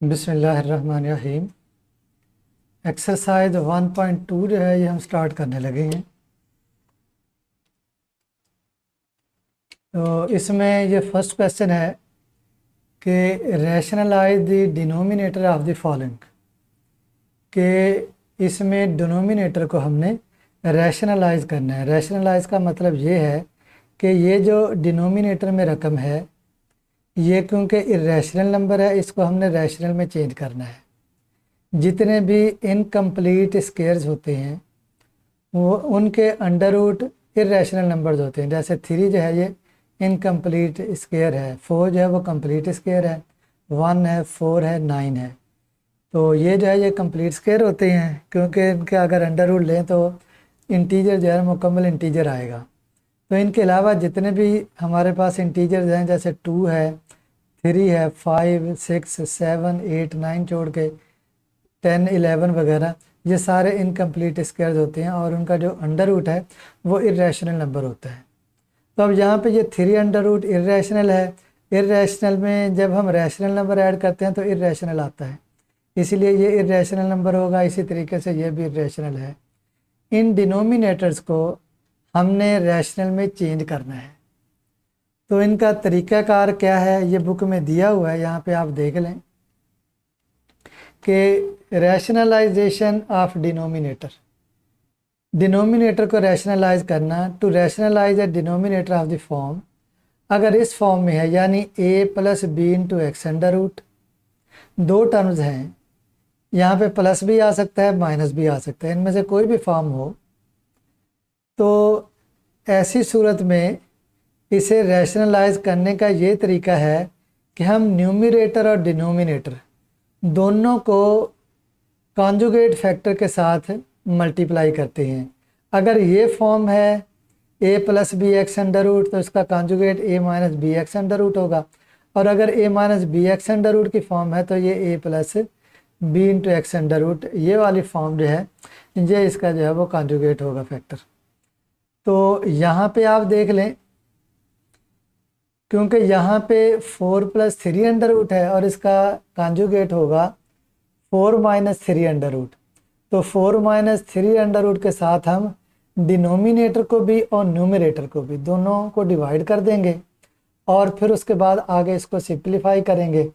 बिस्मिल्लाहिर्रहमानिर्रहीम। एक्सरसाइज 1.2 जो है ये हम स्टार्ट करने लगे हैं। तो इसमें ये फर्स्ट क्वेश्चन है कि rationalise the denominator of the following, कि इसमें डिनोमिनेटर को हमने रैशनलाइज करना है। रैशनलाइज का मतलब ये है कि ये जो डिनोमिनेटर में रकम है ये क्योंकि इर्रेशनल नंबर है, इसको हमने रैशनल में चेंज करना है। जितने भी इनकम्प्लीट स्क्वेयर्स होते हैं वो उनके अंडर रूट इर्रेशनल नंबर्स होते हैं। जैसे 3 जो है ये इनकम्प्लीट स्क्वेयर है, 4 जो है वो कंप्लीट स्क्वेयर है, 1 है, 4 है, 9 है। तो ये जो है ये कंप्लीट स्क्वेयर होते हैं क्योंकि इनके अगर अंडर रूट लें तो इंटीजर जो है मुकम्मल इंटीजर आएगा। तो इनके अलावा जितने भी हमारे पास इंटीजर्स हैं जैसे 2 है, 3 है, 5, 6, 7, 8, 9 छोड़ के 10, 11 वगैरह, ये सारे इनकम्प्लीट स्क्वेयर्स होते हैं और उनका जो अंडर रूट है वो इर्रेशनल नंबर होता है। तो अब यहाँ पे ये 3 अंडर रूट इर्रेशनल है। इर्रेशनल में जब हम रैशनल नंबर ऐड करते हैं तो इर्रेशनल आता है, इसीलिए ये इर्रेशनल नंबर होगा। इसी तरीके से ये भी इर्रेशनल है। इन डिनोमिनेटर्स को हमने रैशनल में चेंज करना है। तो इनका तरीक़ाकार क्या है ये बुक में दिया हुआ है, यहाँ पे आप देख लें कि रैशनलाइजेशन ऑफ डिनोमिनेटर, डिनोमिनेटर को रैशनलाइज करना। To rationalise a denominator of the form, अगर इस फॉर्म में है यानी a plus B into X under root, दो टर्म्स हैं, यहाँ पे प्लस भी आ सकता है माइनस भी आ सकता है, इनमें से कोई भी फॉर्म हो, तो ऐसी सूरत में इसे रैशनलाइज करने का ये तरीका है कि हम न्यूमरेटर और डिनोमिनेटर दोनों को कॉन्जुगेट फैक्टर के साथ मल्टीप्लाई करते हैं। अगर ये फॉर्म है a plus B X under root तो इसका conjugate a minus B X under root होगा, और अगर a minus B X under root की फॉर्म है तो ये a plus B into X under root, ये वाली फॉर्म जो है ये इसका जो है वो कॉन्जुगेट होगा फैक्टर। तो यहाँ पे आप देख लें, क्योंकि यहाँ पे 4 प्लस 3 अंडर रूट है और इसका कॉन्जुगेट होगा 4 माइनस 3 अंडर रूट। तो 4 माइनस 3 अंडर रूट के साथ हम डिनोमिनेटर को भी और न्यूमरेटर को भी दोनों को डिवाइड कर देंगे और फिर उसके बाद आगे इसको सिंप्लीफाई करेंगे।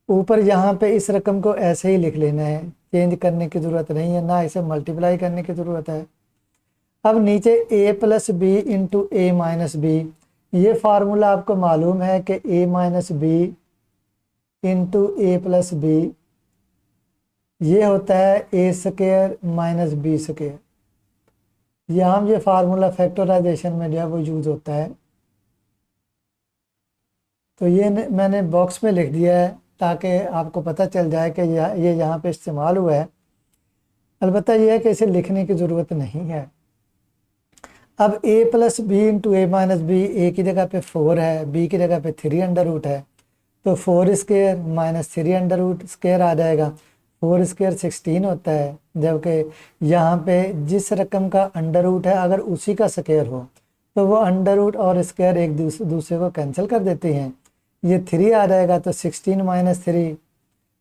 ऊपर यहाँ पे इस रकम को ऐसे ही लिख लेना है, चेंज करने की ज़रूरत नहीं है, ना इसे मल्टीप्लाई करने की ज़रूरत है। अब नीचे a plus B into A minus B, ये फार्मूला आपको मालूम है कि a minus B into A plus B ये होता है a square minus B square. यहाँ ये फार्मूला फैक्टराइजेशन में जो है वो यूज होता है। तो ये मैंने बॉक्स में लिख दिया है ताकि आपको पता चल जाए कि ये यहाँ पे इस्तेमाल हुआ है। अलबत्ता यह है कि इसे लिखने की ज़रूरत नहीं है। अब a plus B into A minus b, a की जगह पे 4 है, b की जगह पे 3 अंडर रूट है, तो 4 square minus 3 under root square आ जाएगा। 4 स्क्वायर 16 होता है, जबकि यहाँ पे जिस रकम का अंडर रूट है अगर उसी का स्क्वायर हो तो वो अंडर रूट और स्क्वायर एक दूसरे को कैंसिल कर देते हैं। ये 3 आ जाएगा तो 16 माइनस 3,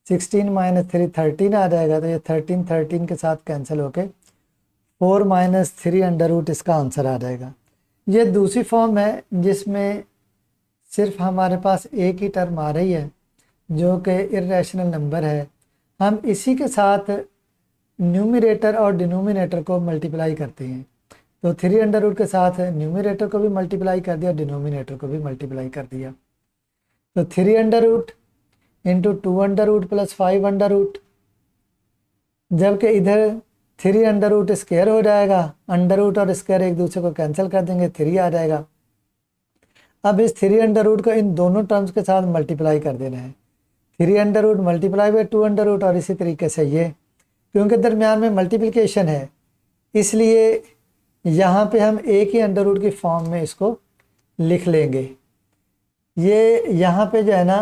16 माइनस 3 13 आ जाएगा, तो ये 13 13 के साथ कैंसिल होके 4 माइनस 3 अंडर रूट इसका आंसर आ जाएगा। ये दूसरी फॉर्म है जिसमें सिर्फ हमारे पास एक ही टर्म आ रही है जो कि इर्रेशनल नंबर है। हम इसी के साथ न्यूमरेटर और डिनोमिनेटर को मल्टीप्लाई करते हैं। तो 3 अंडर रूट के साथ न्यूमरेटर को भी मल्टीप्लाई कर दिया, डिनोमिनेटर को भी मल्टीप्लाई कर दिया। तो 3 under root into 2 under root plus 5 under root, जबकि इधर 3 अंडर रूट स्क्वायर हो जाएगा, अंडर रूट और स्क्वायर एक दूसरे को कैंसिल कर देंगे, 3 आ जाएगा। अब इस 3 अंडर रूट को इन दोनों टर्म्स के साथ मल्टीप्लाई कर देना है। 3 under root multiply by 2 under root, और इसी तरीके से ये, क्योंकि दरमियान में मल्टीप्लिकेशन है इसलिए यहाँ पे हम एक ही अंडर रूट की फॉर्म में इसको लिख लेंगे। ये यहाँ पे जो है ना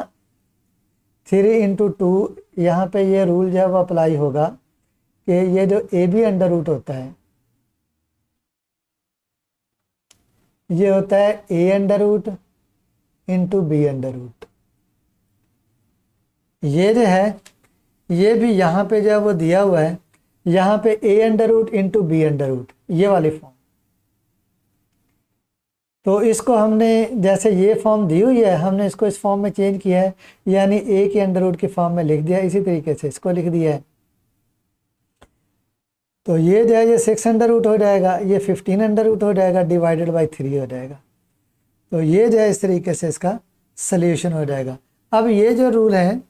3 इंटू 2, यहाँ पे ये रूल जो है वो अप्लाई होगा कि ये जो ए बी अंडर रूट होता है ये होता है a under root into B under root. ये जो है ये भी यहाँ पे जो है वो दिया हुआ है, यहाँ पे a under root into B under root, ये वाली फॉर्म। तो इसको हमने जैसे ये फॉर्म दी हुई है, हमने इसको इस फॉर्म में चेंज किया है, यानी a के अंडर रूट की फॉर्म में लिख दिया, इसी तरीके से इसको लिख दिया है। तो ये जो है ये 6 अंडर रूट हो जाएगा, ये 15 अंडर रूट हो जाएगा, डिवाइडेड बाई 3 हो जाएगा। तो ये जो है इस तरीके से इसका सल्यूशन हो जाएगा। अब ये जो रूल हैं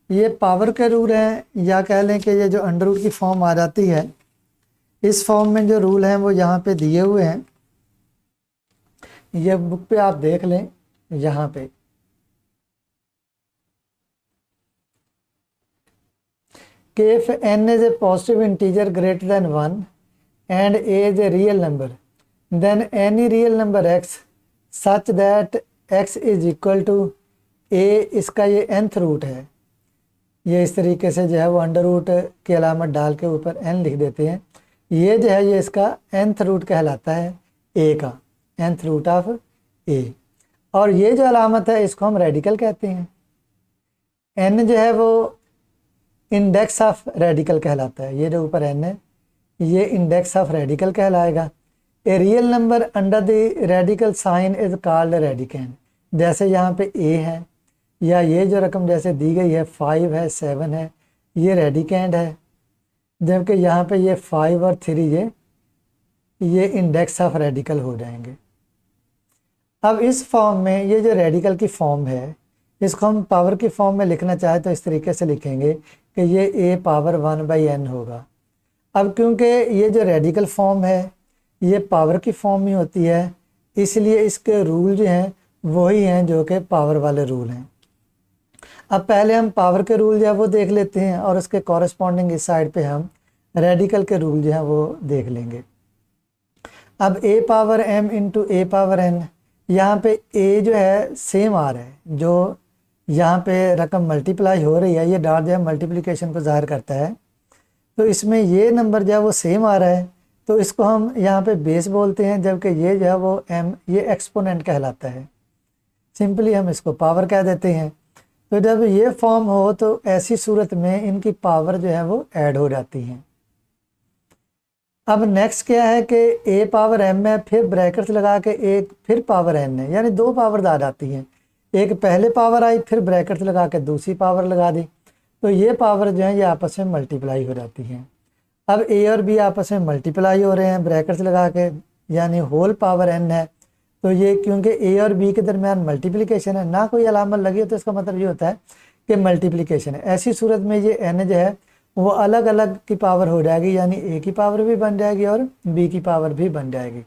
ये पावर के रूल हैं, या कह लें कि ये जो अंडर रूट की फॉर्म आ जाती है, इस फॉर्म में जो रूल हैं वो यहाँ पे दिए हुए हैं, ये बुक पे आप देख लें। यहाँ पे कि if n is a positive integer greater than 1 and a is a real number, then any real number x such that x is equal to a, इसका ये nth रूट है। ये इस तरीके से जो है वो अंडर रूट की अलामत डाल के ऊपर n लिख देते हैं। ये जो है ये इसका nth रूट कहलाता है a का, nth रूट ऑफ a। और ये जो अलामत है इसको हम रेडिकल कहते हैं। n जो है वो इंडेक्स ऑफ रेडिकल कहलाता है। ये जो ऊपर n है ये इंडेक्स ऑफ रेडिकल कहलाएगा। A real number under the radical sign is called radicand. जैसे यहाँ पे a है, या ये जो रकम जैसे दी गई है 5 है 7 है, ये रेडिकेंड है, जबकि यहाँ पे ये 5 और 3 ये इंडेक्स ऑफ रेडिकल हो जाएंगे। अब इस फॉर्म में ये जो रेडिकल की फॉर्म है इसको हम पावर की फॉर्म में लिखना चाहे तो इस तरीके से लिखेंगे कि ये a पावर 1/n होगा। अब क्योंकि ये जो रेडिकल फॉर्म है ये पावर की फॉर्म ही होती है, इसलिए इसके रूल जो हैं वही हैं जो कि पावर वाले रूल हैं। अब पहले हम पावर के रूल जो है वो देख लेते हैं और उसके कॉरेस्पॉन्डिंग इस साइड पे हम रेडिकल के रूल जो हैं वो देख लेंगे। अब a power m into a power n, यहाँ पे a जो है सेम आ रहा है, जो यहाँ पे रकम मल्टीप्लाई हो रही है, ये डॉट जो है मल्टीप्लिकेशन को ज़ाहिर करता है। तो इसमें ये नंबर जो है वो सेम आ रहा है, तो इसको हम यहाँ पे बेस बोलते हैं, जबकि ये जो है वो m ये एक्सपोनेंट कहलाता है। सिंपली हम इसको पावर कह देते हैं। तो जब ये फॉर्म हो तो ऐसी सूरत में इनकी पावर जो है वो ऐड हो जाती हैं। अब नेक्स्ट क्या है कि a पावर m है, फिर ब्रैकेट्स लगा के एक फिर पावर n है, यानी 2 पावर आ जाती हैं। एक पहले पावर आई, फिर ब्रैकेट्स लगा के दूसरी पावर लगा दी, तो ये पावर जो है ये आपस में मल्टीप्लाई हो जाती हैं। अब a और b आपस में मल्टीप्लाई हो रहे हैं ब्रैकेट्स लगा के, यानी होल पावर n है। तो ये क्योंकि a और b के दरमियान मल्टीप्लिकेशन है, ना कोई अलामत लगी हो, तो इसका मतलब ये होता है कि मल्टीप्लिकेशन है। ऐसी सूरत में ये n जो है वो अलग अलग की पावर हो जाएगी, यानी a की पावर भी बन जाएगी और b की पावर भी बन जाएगी।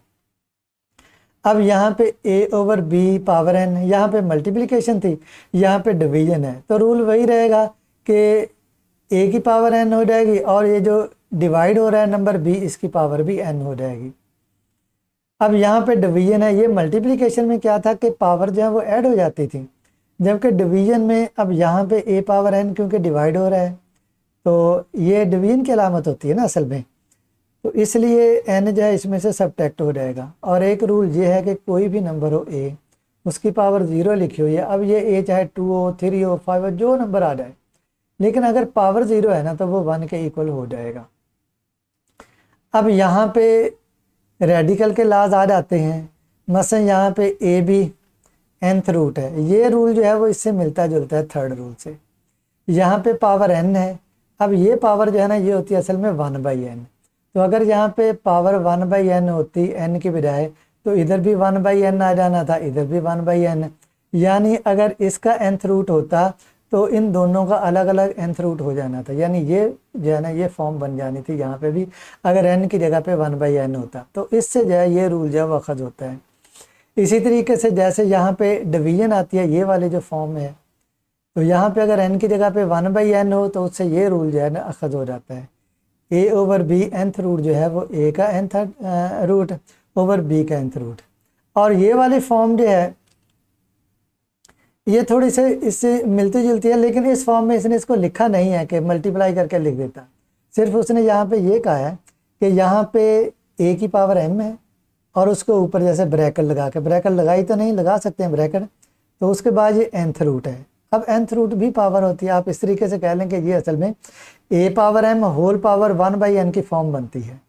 अब यहाँ पे a over b power n, यहाँ पे मल्टीप्लिकेशन थी, यहाँ पे डिवीजन है, तो रूल वही रहेगा कि a की पावर n हो जाएगी और ये जो डिवाइड हो रहा है नंबर b, इसकी पावर भी n हो जाएगी। अब यहाँ पे डिवीजन है, ये मल्टीप्लिकेशन में क्या था कि पावर जो है वो ऐड हो जाती थी, जबकि डिवीजन में अब यहाँ पे a पावर n क्योंकि डिवाइड हो रहा है, तो ये डिवीजन की अलामत होती है ना असल में, तो इसलिए n जो है इसमें से सब्ट्रैक्ट हो जाएगा। और एक रूल ये है कि कोई भी नंबर हो a, उसकी पावर 0 लिखी हुई है, अब ये a चाहे 2 हो 3 हो 5 हो, जो नंबर आ जाए, लेकिन अगर पावर 0 है ना तो वो 1 के इक्वल हो जाएगा। अब यहाँ पे रेडिकल के लाज आ जाते हैं, मसलन यहाँ पे a भी nth रूट है, ये रूल जो है वो इससे मिलता जुलता है थर्ड रूल से। यहाँ पे पावर n है, अब ये पावर जो है ना ये होती है असल में 1/n, तो अगर यहाँ पे पावर 1/n होती n की बजाय, तो इधर भी 1/n आ जाना था, इधर भी 1/n, यानी अगर इसका nth रूट होता तो इन दोनों का अलग अलग nth रूट हो जाना था, यानी ये जो है ना ये फॉर्म बन जानी थी यहाँ पे भी, अगर n की जगह पे 1/n होता, तो इससे जो है ये रूल जो है वो अखज़ होता है। इसी तरीके से जैसे यहाँ पे डिवीजन आती है, ये वाली जो फॉर्म है, तो यहाँ पे अगर n की जगह पे 1/n हो तो उससे ये रूल जो है ना अखज़ हो जाता है। a over b nth root जो है वो a का nth रूट ओवर b का nth रूट। और ये वाली फॉर्म जो है ये थोड़ी से इससे मिलती जुलती है, लेकिन इस फॉर्म में इसने इसको लिखा नहीं है कि मल्टीप्लाई करके लिख देता, सिर्फ उसने यहाँ पे ये कहा है कि यहाँ पे a की पावर m है और उसके ऊपर जैसे ब्रैकेट लगा के, ब्रैकेट लगाई तो नहीं, लगा सकते हैं ब्रैकेट, तो उसके बाद ये nth रूट है। अब nth रूट भी पावर होती है, आप इस तरीके से कह लें कि ये असल में a power m whole power 1/n की फॉर्म बनती है।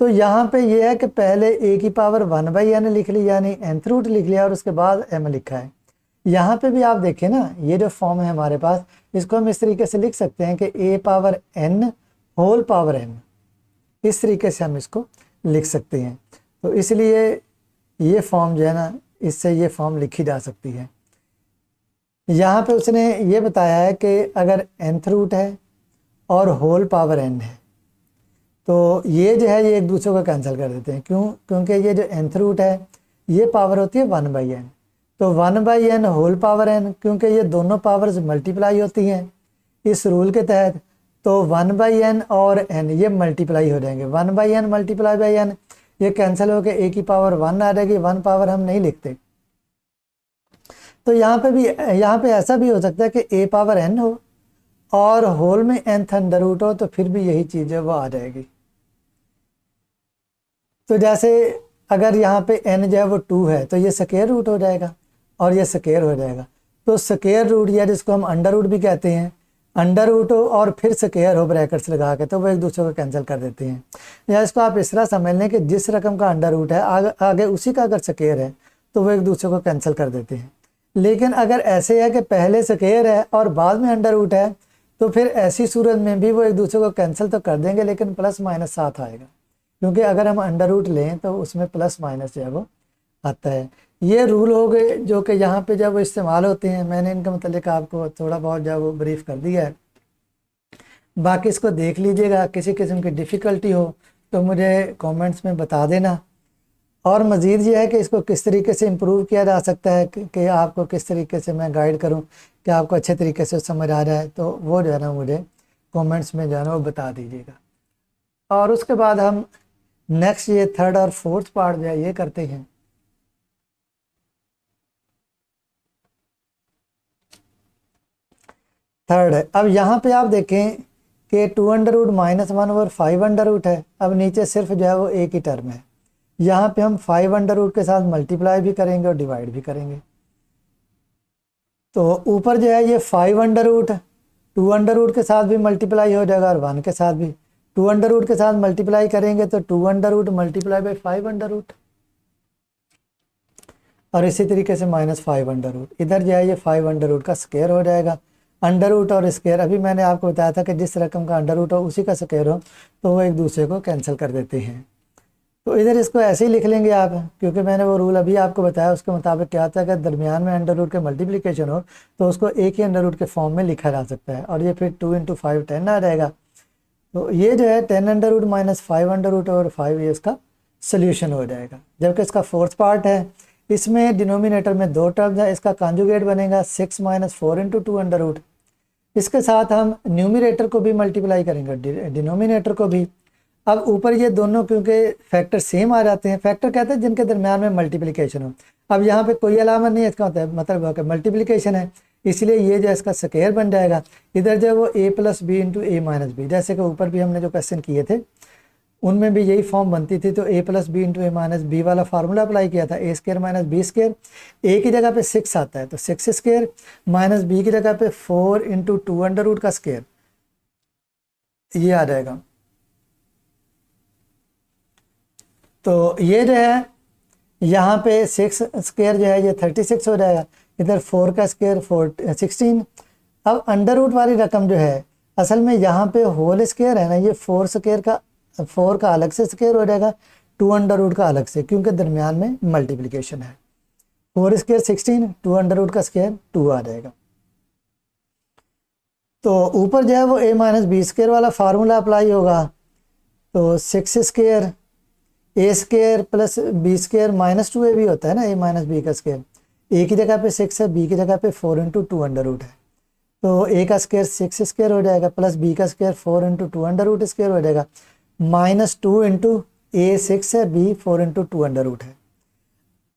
तो यहाँ पे ये है कि पहले a की पावर 1/n लिख ली, यानी nth रूट लिख लिया और उसके बाद m लिखा है। यहाँ पे भी आप देखें ना, ये जो फॉर्म है हमारे पास, इसको हम इस तरीके से लिख सकते हैं कि a power n whole power m, इस तरीके से हम इसको लिख सकते हैं। तो इसलिए ये फॉर्म जो है ना, इससे ये फॉर्म लिखी जा सकती है। यहाँ पे उसने ये बताया है कि अगर nth रूट है और होल पावर n है तो ये जो है ये एक दूसरे को कैंसिल कर देते हैं। क्यों? क्योंकि ये जो nth रूट है ये पावर होती है 1/n, तो 1/n होल पावर n, क्योंकि ये दोनों पावर्स मल्टीप्लाई होती हैं इस रूल के तहत, तो 1/n और n ये मल्टीप्लाई हो जाएंगे। 1/n मल्टीप्लाई बाई n ये कैंसिल होकर a की पावर 1 आ जाएगी, 1 पावर हम नहीं लिखते। तो यहाँ पे ऐसा भी हो सकता है कि a पावर n हो और होल में nth अंडर रूट हो, तो फिर भी यही चीज़ है वो आ जाएगी। तो जैसे अगर यहाँ पे n जो है वो 2 है तो ये स्क्वायर रूट हो जाएगा और ये स्क्वायर हो जाएगा। तो स्क्वायर रूट या जिसको हम अंडर रूट भी कहते हैं, अंडर रूट हो और फिर स्क्वायर हो ब्रैकेट्स लगा के, तो वो एक दूसरे को कैंसिल कर देते हैं। या इसको आप इस तरह समझ लें कि जिस रकम का अंडर रूट है आगे उसी का अगर स्क्वायर है तो वो एक दूसरे को कैंसिल कर देते हैं। लेकिन अगर ऐसे है कि पहले स्क्वायर है और बाद में अंडर रूट है, तो फिर ऐसी सूरत में भी वो एक दूसरे को कैंसिल तो कर देंगे, लेकिन प्लस माइनस साथ आएगा, क्योंकि अगर हम अंडर रूट लें तो उसमें प्लस माइनस जो है वो आता है। ये रूल हो गए जो कि यहाँ पे जब वो इस्तेमाल होते हैं। मैंने इनका मतलब आपको थोड़ा बहुत जो है वो ब्रीफ कर दिया है, बाकी इसको देख लीजिएगा। किसी किस्म की डिफ़िकल्टी हो तो मुझे कमेंट्स में बता देना। और मज़ीद ये है कि इसको किस तरीके से इम्प्रूव किया जा सकता है, कि आपको किस तरीके से मैं गाइड करूं कि आपको अच्छे तरीके से समझ आ जाए, तो वो जो है ना मुझे कमेंट्स में जो है ना वो बता दीजिएगा। और उसके बाद हम नेक्स्ट ये थर्ड और फोर्थ पार्ट जो है ये करते हैं। थर्ड है, अब यहाँ पे आप देखें कि 2 अंडर रूट -1 और 5 अंडर रूट है। अब नीचे सिर्फ जो है वो एक ही टर्म है। यहाँ पे हम 5 अंडर रूट के साथ मल्टीप्लाई भी करेंगे और डिवाइड भी करेंगे। तो ऊपर जो है ये 5 अंडर रूट 2 अंडर रूट के साथ भी मल्टीप्लाई हो जाएगा और 1 के साथ भी। 2 अंडर रूट के साथ मल्टीप्लाई करेंगे तो 2 under root multiply by 5 under root, और इसी तरीके से -5 अंडर रूट। इधर जो है ये 5 अंडर रूट का स्क्वायर हो जाएगा। अंडर रूट और स्क्वायर, अभी मैंने आपको बताया था कि जिस रकम का अंडर रूट हो उसी का स्क्वायर हो तो वो एक दूसरे को कैंसिल कर देते हैं। तो इधर इसको ऐसे ही लिख लेंगे आप, क्योंकि मैंने वो रूल अभी आपको बताया उसके मुताबिक क्या था कि दरमियान में अंडर रूट के मल्टीप्लिकेशन हो तो उसको एक ही अंडर रूट के फॉर्म में लिखा जा सकता है, और ये फिर 2 × 5 10 आ जाएगा। तो ये जो है 10 अंडर रूट -5 अंडर रूट और 5 ये इसका सोल्यूशन हो जाएगा। जबकि इसका फोर्थ पार्ट है, इसमें डिनोमिनेटर में 2 टर्म्स है, इसका कॉन्जुगेट बनेगा 6 - 4 × 2 अंडर रूट। इसके साथ हम न्यूमिनेटर को भी मल्टीप्लाई करेंगे, डिनोमिनेटर को भी। अब ऊपर ये दोनों क्योंकि फैक्टर सेम आ जाते हैं, फैक्टर कहते हैं जिनके दरमियान में मल्टीप्लिकेशन हो। अब यहाँ पे कोई अलामत नहीं है, इसका मतलब मल्टीप्लिकेशन है, इसलिए ये जो इसका स्क्वायर बन जाएगा। इधर जो वो a + b × a - b, जैसे कि ऊपर भी हमने जो क्वेश्चन किए थे उनमें भी यही फॉर्म बनती थी। तो a + b × a - b वाला फार्मूला अप्लाई किया था, a² - b²। a की जगह पे 6 आता है तो 6² माइनस b की जगह पे 4 × 2 अंडर रूट का स्क्वायर, ये आ जाएगा। तो ये जो है यहाँ पे 6 स्क्वायर जो है ये 36 हो जाएगा, इधर 4 का स्क्वायर 16। अब अंडर रूट वाली रकम जो है असल में यहाँ पे होल स्क्वायर है ना, ये 4 का अलग से स्क्वायर हो जाएगा, 2 अंडर रूट का अलग से, क्योंकि दरमियान में मल्टीप्लिकेशन है। 4² 16, 2 अंडर रूट का स्क्वायर 2 आ जाएगा। तो ऊपर जो है वो a - b² वाला फार्मूला अप्लाई होगा। तो 6² a² + b² -2a भी होता है ना, a - b का स्क्वायर। a की जगह पे 6 है, b की जगह पे 4 × 2 अंडर रूट है, तो a का स्क्वायर 6² हो जाएगा प्लस b का स्क्वायर 4 × 2 अंडर रूट स्क्वायर हो जाएगा, -2 × a 6 है, b 4 × 2 अंडर रूट है।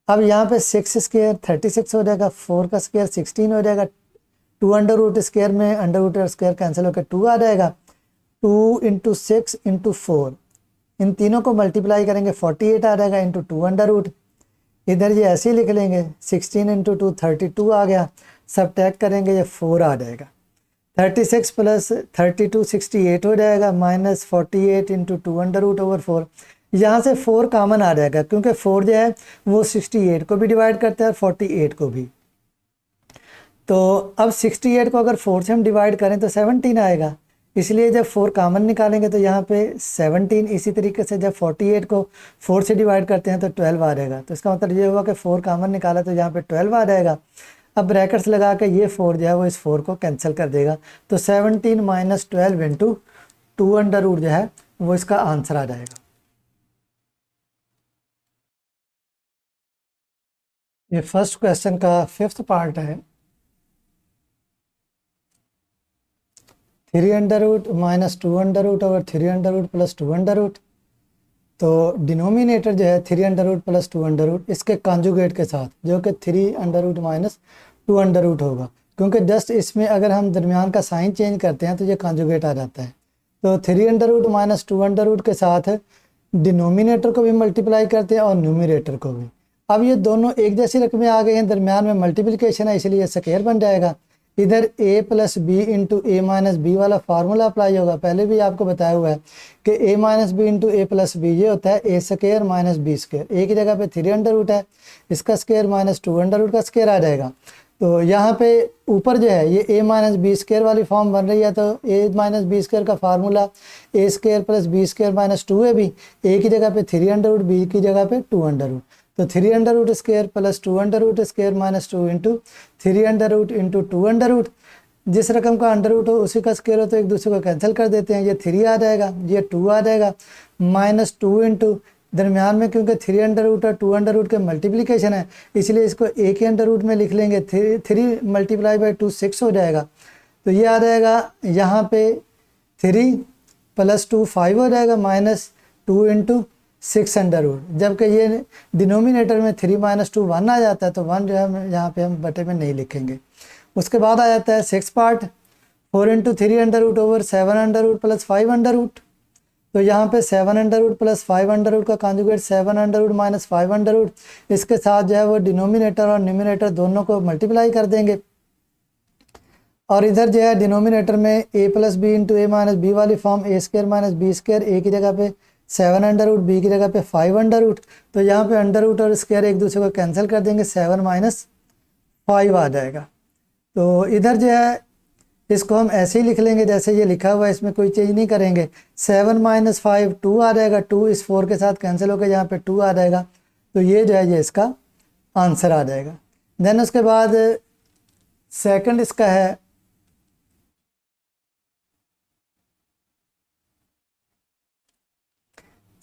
अब यहाँ पे 6² 36 हो जाएगा, 4 का स्क्वायर 16 हो जाएगा, 2 अंडर रूट स्क्वायर में अंडर रूट और स्क्वायर कैंसिल होकर 2 आ जाएगा। 2 × 6 × 4, इन तीनों को मल्टीप्लाई करेंगे 48 आ जाएगा, × 2 अंडर रूट। इधर ये ऐसे ही लिख लेंगे, 16 × 2 32 आ गया, सबट्रैक्ट करेंगे ये 4 आ जाएगा। 36 प्लस 32 68 हो जाएगा, माइनस 48 इंटू 2√/4। यहाँ से 4 कॉमन आ जाएगा क्योंकि 4 जो है वो 68 को भी डिवाइड करता है, 48 को भी। तो अब 68 को अगर 4 से हम डिवाइड करें तो 17 आएगा, इसलिए जब 4 कॉमन निकालेंगे तो यहाँ पे 17। इसी तरीके से जब 48 को 4 से डिवाइड करते हैं तो 12 आ जाएगा। तो इसका मतलब ये हुआ कि 4 कॉमन निकाला तो यहाँ पे 12 आ जाएगा। अब ब्रैकेट्स लगा के ये 4 जो है वो इस 4 को कैंसिल कर देगा, तो 17 माइनस 12 इंटू 2√, जो है वो इसका आंसर आ जाएगा। ये फर्स्ट क्वेश्चन का 5th पार्ट है। 3√- माइनस 2√/ 3√+ 2√। तो डिनोमिनेटर जो है 3√ प्लस 2√ इसके कॉन्जुगेट के साथ, जो कि 3√ माइनस 2√ होगा, क्योंकि जस्ट इसमें अगर हम दरमियान का साइन चेंज करते हैं तो ये कॉन्जुगेट आ जाता है। तो 3√ माइनस 2√ के साथ डिनोमिनेटर को भी मल्टीप्लाई करते हैं और न्यूमिनेटर को भी। अब ये दोनों एक जैसी रकमें आ गई हैं, दरमियान में मल्टीप्लिकेशन है, इसलिए स्क्वायर बन जाएगा। इधर a plus B into A minus B वाला फार्मूला अप्लाई होगा। पहले भी आपको बताया हुआ है कि a minus B into A plus B, ये होता है a² माइनस b²। a की जगह पे 3√ है, इसका स्क्वायर माइनस 2√ का स्क्वायर आ जाएगा। तो यहाँ पे ऊपर जो है ये a माइनस b² वाली फॉर्म बन रही है, तो a माइनस b² का formula a² plus b² minus 2ab, a की जगह पे 3√ b की जगह पे 2√। तो 3√ प्लस 2√² माइनस 2 इंटू 3√ इंटू 2√। जिस रकम का अंडर रूट हो उसी का स्क्वायर हो तो एक दूसरे को कैंसिल कर देते हैं, ये 3 आ जाएगा, ये 2 आ जाएगा, माइनस 2 इंटू दरमियान में क्योंकि 3√ और 2√ के मल्टीप्लिकेशन है, इसलिए इसको a के अंडर रूट में लिख लेंगे। 3 मल्टीप्लाई बाई 2 6 हो जाएगा। तो ये आ जाएगा यहाँ पे 3 प्लस 2 5 हो जाएगा, माइनस 2 इंटू 6√। जबकि ये डिनोमिनेटर में 3 माइनस 2 1 आ जाता है, तो 1 जो है यहाँ पे हम बटे में नहीं लिखेंगे। उसके बाद आ जाता है 6 पार्ट, 4 इंटू 3√ 7√ प्लस 5√ तो यहाँ पे 7√ प्लस 5√ का कॉन्जुगेट 7√ माइनस 5√ इसके साथ जो है वो डिनोमिनेटर और न्यूमिनेटर दोनों को मल्टीप्लाई कर देंगे। और इधर जो है डिनोमिनेटर में a plus B into A minus b वाली form a² minus b², a की जगह पे 7√ b की जगह पे 5√ तो यहाँ पे अंडर रूट और स्क्वायर एक दूसरे को कैंसिल कर देंगे, 7 माइनस 5 आ जाएगा। तो इधर जो है इसको हम ऐसे ही लिख लेंगे जैसे ये लिखा हुआ है, इसमें कोई चेंज नहीं करेंगे। 7 माइनस 5 2 आ जाएगा, 2 इस 4 के साथ कैंसिल होकर यहाँ पे 2 आ जाएगा। तो ये जो है ये इसका आंसर आ जाएगा। देन उसके बाद सेकंड इसका है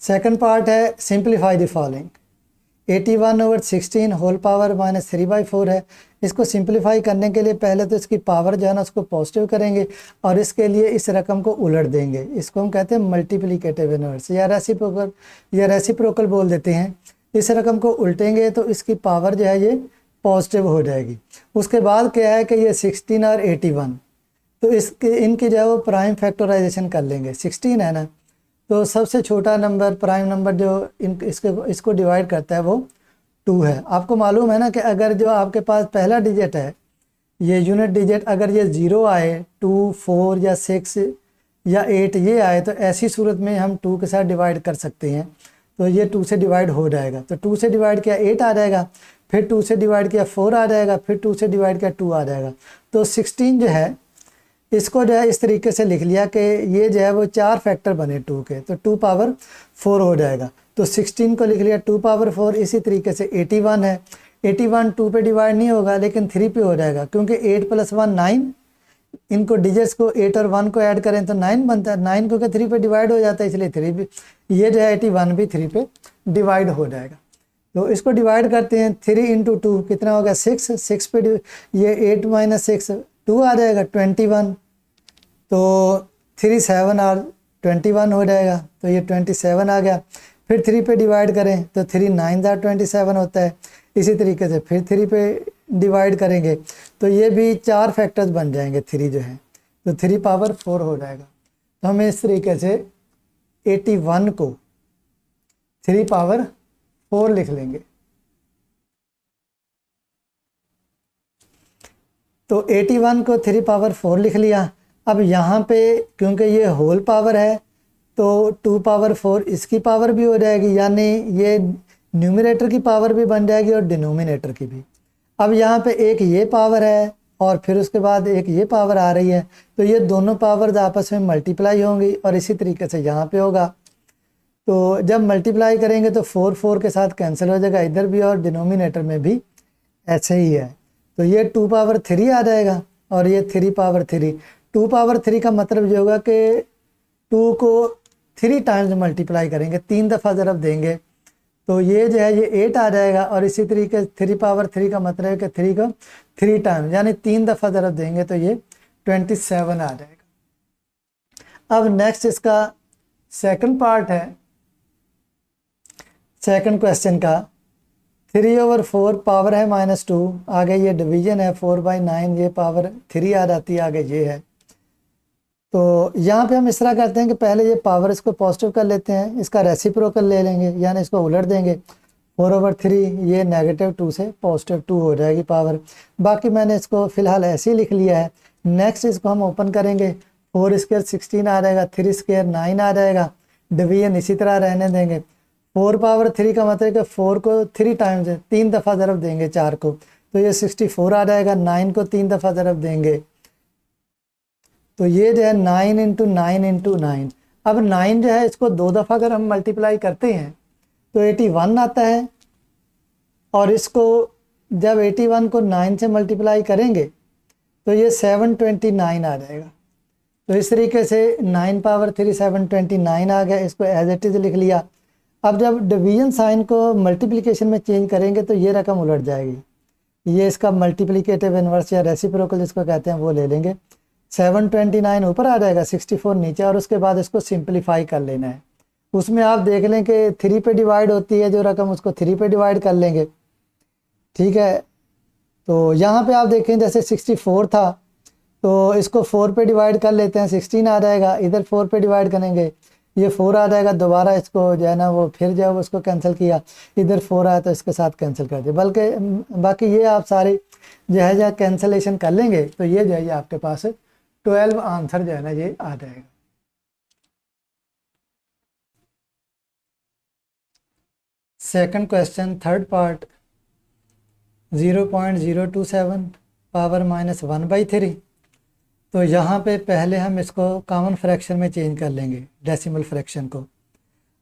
सेकंड पार्ट है simplify the following. 81/16 whole power minus 3/4 है। इसको सिंप्लीफाई करने के लिए पहले तो इसकी पावर जो है ना उसको पॉजिटिव करेंगे और इसके लिए इस रकम को उलट देंगे। इसको हम कहते हैं मल्टीप्लिकेटिव इनवर्स या रेसिप्रोकल बोल देते हैं। इस रकम को उल्टेंगे तो इसकी पावर जो है ये पॉजिटिव हो जाएगी। उसके बाद क्या है कि ये 16 और 81, तो इसके इनकी जो है वो प्राइम फैक्टराइजेशन कर लेंगे। 16 है ना, तो सबसे छोटा नंबर प्राइम नंबर जो इसको डिवाइड करता है वो 2 है। आपको मालूम है ना कि अगर जो आपके पास पहला डिजिट है ये यूनिट डिजिट, अगर ये 0 आए, 2 4 या 6 या 8 ये आए, तो ऐसी सूरत में हम 2 के साथ डिवाइड कर सकते हैं। तो ये 2 से डिवाइड हो जाएगा, तो 2 से डिवाइड किया 8 आ जाएगा, फिर 2 से डिवाइड किया 4 आ जाएगा, फिर 2 से डिवाइड किया 2 आ जाएगा। तो 16 जो है इसको जो है इस तरीके से लिख लिया कि ये जो है वो 4 फैक्टर बने 2 के, तो 2 पावर 4 हो जाएगा। तो 16 को लिख लिया 2 पावर 4। इसी तरीके से 81 है, 81 2 पे डिवाइड नहीं होगा लेकिन 3 पे हो जाएगा, क्योंकि 8 + 1 9, इनको डिजिट्स को 8 और 1 को ऐड करें तो 9 बनता है। 9 क्योंकि 3 पे डिवाइड हो जाता है, इसलिए 3 भी, ये जो है 81 भी 3 पे डिवाइड हो जाएगा। तो इसको डिवाइड करते हैं, 3 इंटू 2 कितना होगा 6, 6 पे ये 8 माइनस 6 2 आ जाएगा 21, तो 3 7 और 21 हो जाएगा, तो ये 27 आ गया। फिर 3 पे डिवाइड करें तो 3 9 27 होता है। इसी तरीके से फिर 3 पे डिवाइड करेंगे तो ये भी 4 फैक्टर्स बन जाएंगे 3 जो है, तो 3 पावर 4 हो जाएगा। तो हमें इस तरीके से 81 को 3 पावर 4 लिख लेंगे। तो 81 को 3 पावर 4 लिख लिया। अब यहाँ पे क्योंकि ये होल पावर है तो 2 पावर 4 इसकी पावर भी हो जाएगी, यानी ये न्यूमरेटर की पावर भी बन जाएगी और डिनोमिनेटर की भी। अब यहाँ पे एक ये पावर है और फिर उसके बाद एक ये पावर आ रही है, तो ये दोनों पावर्स आपस में मल्टीप्लाई होंगी और इसी तरीके से यहाँ पे होगा। तो जब मल्टीप्लाई करेंगे तो 4 4 के साथ कैंसिल हो जाएगा इधर भी और डिनोमिनेटर में भी ऐसे ही है। तो ये 2 पावर 3 आ जाएगा और ये 3 पावर 3। 2 पावर 3 का मतलब ये होगा कि 2 को 3 टाइम्स मल्टीप्लाई करेंगे, 3 दफ़ा ज़रब देंगे तो ये जो है ये 8 आ जाएगा। और इसी तरीके 3 पावर 3 का मतलब है कि 3 को 3 टाइम्स यानी 3 दफ़ा ज़रब देंगे तो ये 27 आ जाएगा। अब नेक्स्ट इसका सेकंड पार्ट है, सेकंड क्वेश्चन का। 3/4 पावर है -2, आगे ये डिवीजन है 4/9, ये पावर 3 आ जाती है, आगे ये है। तो यहाँ पे हम इस तरह करते हैं कि पहले ये पावर इसको पॉजिटिव कर लेते हैं, इसका रेसिप्रोकल ले लेंगे यानी इसको उलट देंगे। 4/3 ये -2 से +2 हो जाएगी पावर। बाकी मैंने इसको फ़िलहाल ऐसे ही लिख लिया है। नेक्स्ट इसको हम ओपन करेंगे, 4 स्क्वायर 16 आ जाएगा, 3 स्क्वायर 9 आ जाएगा। डिवीजन इसी तरह रहने देंगे। 4 पावर 3 का मतलब कि 4 को 3 टाइम्स 3 दफ़ा ज़रब देंगे 4 को, तो ये 64 आ जाएगा। 9 को 3 दफ़ा ज़रब देंगे तो ये जो है 9 × 9 × 9। अब 9 जो है इसको 2 दफ़ा अगर हम मल्टीप्लाई करते हैं तो 81 आता है, और इसको जब 81 को 9 से मल्टीप्लाई करेंगे तो ये 729 आ जाएगा। तो इस तरीके से 9 पावर 3 729 आ गया, इसको एज इट इज़ लिख लिया। अब जब डिवीजन साइन को मल्टीप्लिकेशन में चेंज करेंगे तो ये रकम उलट जाएगी, ये इसका मल्टीप्लिकेटिव इन्वर्स या रेसिप्रोकल जिसको कहते हैं वो ले लेंगे। 729 ऊपर आ जाएगा, 64 नीचे, और उसके बाद इसको सिंप्लीफाई कर लेना है। उसमें आप देख लें कि 3 पे डिवाइड होती है जो रकम, उसको 3 पे डिवाइड कर लेंगे, ठीक है। तो यहाँ पे आप देखें जैसे 64 था तो इसको 4 पे डिवाइड कर लेते हैं, 16 आ जाएगा। इधर 4 पे डिवाइड करेंगे, ये 4 आ जाएगा। दोबारा इसको जो है ना वो फिर जो है वो उसको कैंसिल किया, इधर 4 आया तो इसके साथ कैंसिल कर दिया। बल्कि बाकी ये आप सारी जो है जो कैंसिलेशन कर लेंगे तो ये जो है ये आपके पास 12 आंसर जो है ना ये आ जाएगा। Second question third part, 0.027 power -1/3। तो यहाँ पे पहले हम इसको कॉमन फ्रैक्शन में चेंज कर लेंगे, डेसिमल फ्रैक्शन को।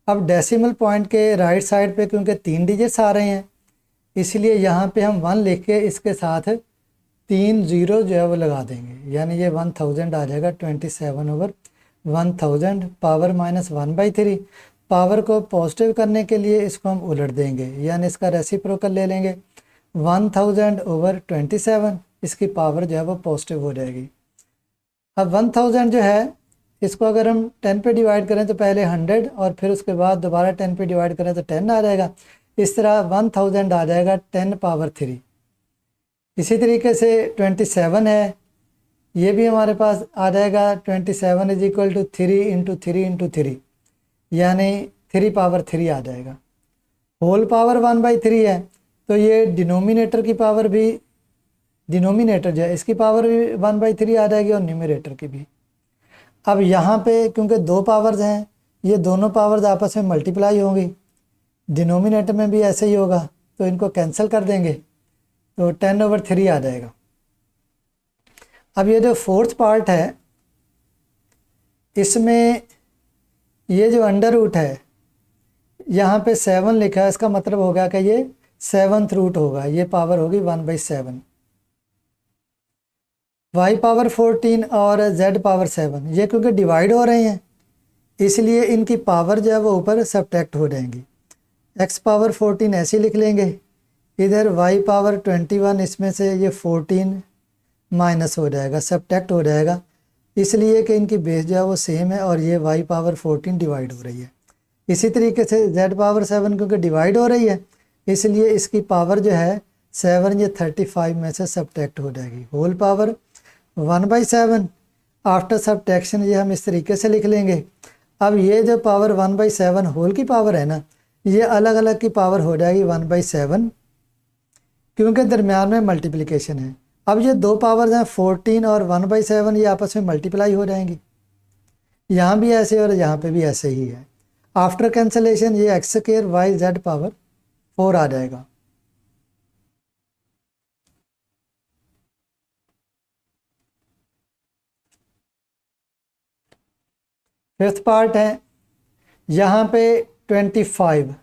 अब डेसिमल पॉइंट के राइट साइड पे क्योंकि 3 डिजिट्स आ रहे हैं इसलिए यहाँ पे हम 1 लिख के इसके साथ 3 0 जो है वो लगा देंगे, यानी ये 1000 आ जाएगा। 27/1000 पावर -1/3। पावर को पॉजिटिव करने के लिए इसको हम उलट देंगे, यानी इसका रेसिप्रोकल ले लेंगे। 1000/27, इसकी पावर जो है वो पॉजिटिव हो जाएगी। अब 1000 जो है इसको अगर हम 10 पे डिवाइड करें तो पहले 100 और फिर उसके बाद दोबारा 10 पे डिवाइड करें तो 10 आ जाएगा। इस तरह 1000 आ जाएगा 10 पावर 3। इसी तरीके से 27 है, ये भी हमारे पास आ जाएगा। 27 = 3 × 3 × 3, यानी 3 पावर 3 आ जाएगा। होल पावर 1/3 है तो ये डिनोमिनेटर की पावर भी, डिनोमिनेटर जो है इसकी पावर भी 1/3 आ जाएगी और न्यूमरेटर की भी। अब यहाँ पे क्योंकि 2 पावर्स हैं, ये दोनों पावर्स आपस में मल्टीप्लाई होंगी, डिनोमिनेटर में भी ऐसे ही होगा, तो इनको कैंसिल कर देंगे तो 10/3 आ जाएगा। अब ये जो फोर्थ पार्ट है इसमें ये जो अंडर रूट है यहाँ पे 7 लिखा है, इसका मतलब होगा कि ये 7th रूट होगा, ये पावर होगी 1/7। y पावर 14 और z पावर 7 ये क्योंकि डिवाइड हो रहे हैं इसलिए इनकी पावर जो है वो ऊपर सब्ट्रैक्ट हो जाएंगी। x पावर 14 ऐसे लिख लेंगे, इधर y पावर 21 इसमें से ये 14 माइनस हो जाएगा, सब्ट्रैक्ट हो जाएगा, इसलिए कि इनकी बेस जो है वो सेम है और ये y पावर 14 डिवाइड हो रही है। इसी तरीके से z पावर 7 क्योंकि डिवाइड हो रही है इसलिए इसकी पावर जो है 7 ये 35 में से सब्ट्रैक्ट हो जाएगी। होल पावर 1/7 आफ्टर सब्ट्रैक्शन ये हम इस तरीके से लिख लेंगे। अब ये जो पावर 1/7 होल की पावर है ना, ये अलग अलग की पावर हो जाएगी 1/7 क्योंकि दरमियान में मल्टीप्लिकेशन है। अब ये दो पावर्स हैं 14 और 1/7, ये आपस में मल्टीप्लाई हो जाएंगी। यहाँ भी ऐसे और यहाँ पे भी ऐसे ही है। आफ्टर कैंसलेशन ये X square Y Z power 4 आ जाएगा। फिफ्थ पार्ट है, यहाँ पे 25,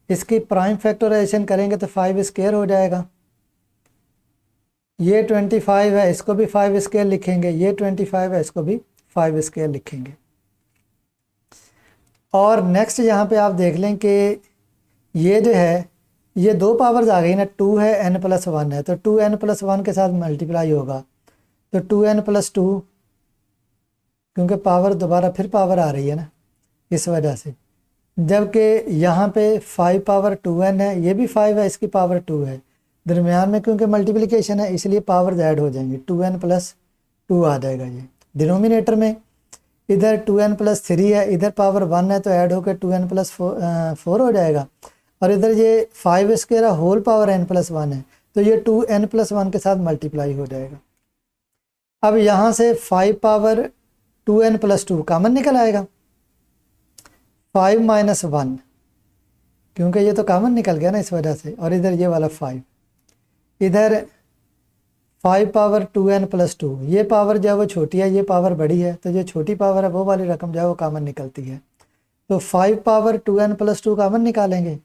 इसकी प्राइम फैक्टराइजेशन करेंगे तो 5 स्क्वायर हो जाएगा। ये 25 है, इसको भी 5 स्क्वायर लिखेंगे। ये 25 है, इसको भी 5 स्क्वायर लिखेंगे। और नेक्स्ट यहाँ पे आप देख लें कि ये जो है, ये दो पावर्स आ गई ना, 2 है, n+1 है, तो 2n+1 के साथ मल्टीप्लाई होगा, तो 2n+2, क्योंकि पावर दोबारा फिर पावर आ रही है ना, इस वजह से। जबकि यहाँ पे 5 पावर 2n है, ये भी 5 है, इसकी पावर 2 है, दरमियान में क्योंकि मल्टीप्लिकेशन है इसलिए पावर्स ऐड हो जाएंगी, 2n+2 आ जाएगा ये डिनोमिनेटर में। इधर 2n+3 है, इधर पावर 1 है, तो ऐड होकर 2n+4 हो जाएगा। और इधर ये 5 स्क्वायर होल पावर n+1 है, तो ये 2n+1 के साथ मल्टीप्लाई हो जाएगा। अब यहाँ से 5 पावर 2n+2 कॉमन निकल आएगा, 5 - 1, क्योंकि ये तो कॉमन निकल गया ना इस वजह से। और इधर ये वाला 5, इधर 5 पावर 2n+2, ये पावर जो है वो छोटी है, ये पावर बड़ी है, तो जो छोटी पावर है वो वाली रकम जो है वो कॉमन निकलती है। तो 5 पावर 2n+2 कॉमन निकालेंगे।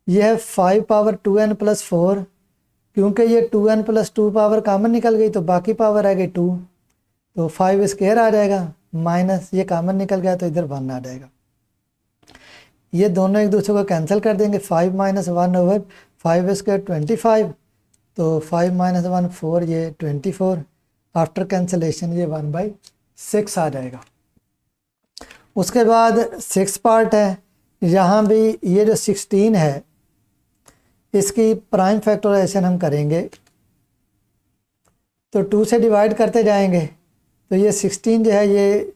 ये है 5 पावर 2n+4, क्योंकि ये 2n+2 पावर कॉमन निकल गई तो बाकी पावर आ गई 2, तो 5 स्क्वायर आ जाएगा, माइनस ये कॉमन निकल गया तो इधर 1 आ जाएगा। ये दोनों एक दूसरे को कैंसिल कर देंगे, 5 - 1/5 स्क्वायर 25, तो 5 - 1 4, ये 24, आफ्टर कैंसलेशन ये 1/6 आ जाएगा। उसके बाद 6 पार्ट है, यहाँ भी ये जो 16 है इसकी प्राइम फैक्टराइजेशन हम करेंगे, तो 2 से डिवाइड करते जाएंगे, तो ये 16 जो है ये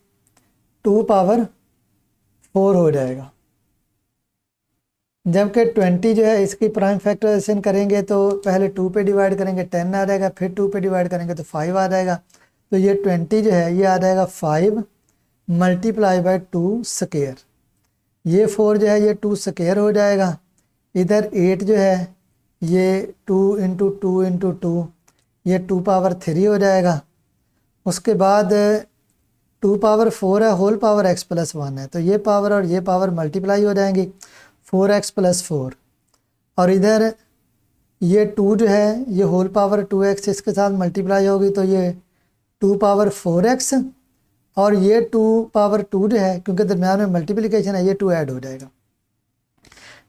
2 पावर 4 हो जाएगा। जबकि 20 जो है इसकी प्राइम फैक्टराइजेशन करेंगे तो पहले 2 पे डिवाइड करेंगे 10 आ जाएगा, फिर 2 पे डिवाइड करेंगे तो 5 आ जाएगा। तो ये 20 जो है ये आ जाएगा 5 × 2 स्क्वायर, ये 4 जो है ये 2 स्क्वायर हो जाएगा। इधर 8 जो है ये 2 × 2 × 2, ये 2 पावर 3 हो जाएगा। उसके बाद 2 पावर 4 है, होल पावर x+1 है, तो ये पावर और ये पावर मल्टीप्लाई हो जाएंगी, 4x + 4। और इधर ये 2 जो है ये होल पावर 2x इसके साथ मल्टीप्लाई होगी, तो ये 2 पावर 4x, और ये 2 पावर 2 जो है क्योंकि दरम्यान में मल्टीप्लिकेशन है ये 2 ऐड हो जाएगा।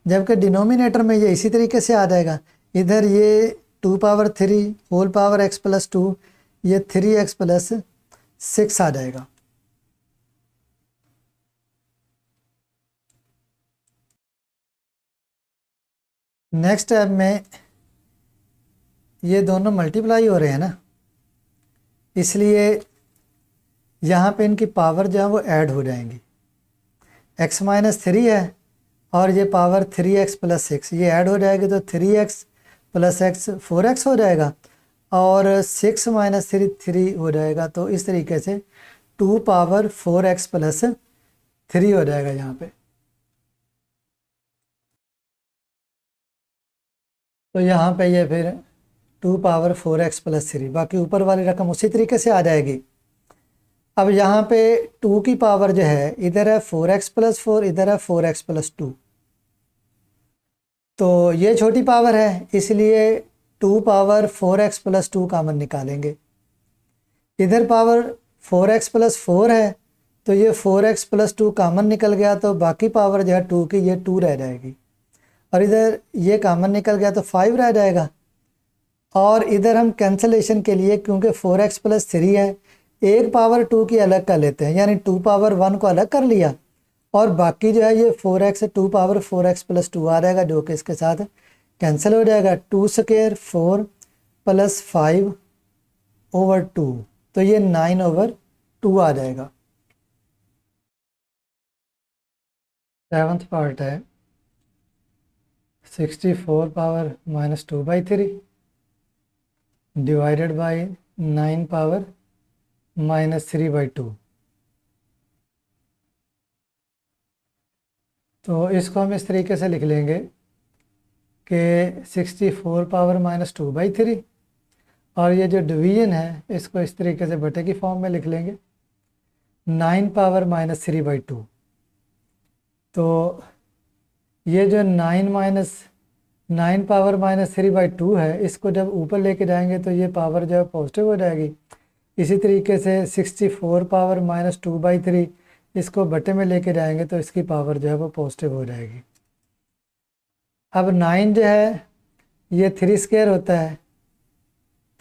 जबकि डिनोमिनेटर में ये इसी तरीके से आ जाएगा, इधर ये 2 पावर 3 होल पावर x+2, ये 3x + 6 आ जाएगा। नेक्स्ट स्टेप में ये दोनों मल्टीप्लाई हो रहे हैं ना, इसलिए यहाँ पे इनकी पावर जो है वो ऐड हो जाएंगी। x - 3 है और ये पावर 3x + 6 ये ऐड हो जाएगी, तो 3x + x 4x हो जाएगा, और 6 - 3 3 हो जाएगा। तो इस तरीके से 2 पावर 4x + 3 हो जाएगा यहाँ पे। तो यहाँ पे ये फिर 2 पावर 4x + 3, बाकी ऊपर वाली रकम उसी तरीके से आ जाएगी। अब यहाँ पे 2 की पावर जो है इधर है 4x + 4, इधर है 4x + 2, तो ये छोटी पावर है इसलिए 2 पावर 4x + 2 कॉमन निकालेंगे। इधर पावर 4x + 4 है, तो ये 4x + 2 कॉमन निकल गया, तो बाकी पावर जो है 2 की ये 2 रह जाएगी, और इधर ये कॉमन निकल गया तो 5 रह जाएगा। और इधर हम कैंसलेशन के लिए क्योंकि 4x + 3 है, एक पावर 2 की अलग कर लेते हैं, यानी 2 पावर 1 को अलग कर लिया, और बाकी जो है ये 4x 2 पावर 4x + 2 आ जाएगा, जो कि इसके साथ कैंसिल हो जाएगा। 2 स्क्वायर 4 + 5/2, तो ये 9/2 आ जाएगा। 7th पार्ट है 64 पावर -2/3, डिवाइडेड बाई 9 पावर -3/2। तो इसको हम इस तरीके से लिख लेंगे कि 64 पावर -2/3, और ये जो डिवीजन है इसको इस तरीके से बटे की फॉर्म में लिख लेंगे 9 पावर -3/2। तो ये जो 9 पावर -3/2 है, इसको जब ऊपर लेके जाएंगे तो ये पावर जो है पॉजिटिव हो जाएगी। इसी तरीके से 64 पावर -2/3 इसको बटे में लेके जाएंगे तो इसकी पावर जो है वो पॉजिटिव हो जाएगी। अब 9 जो है ये 3 स्क्वायर होता है,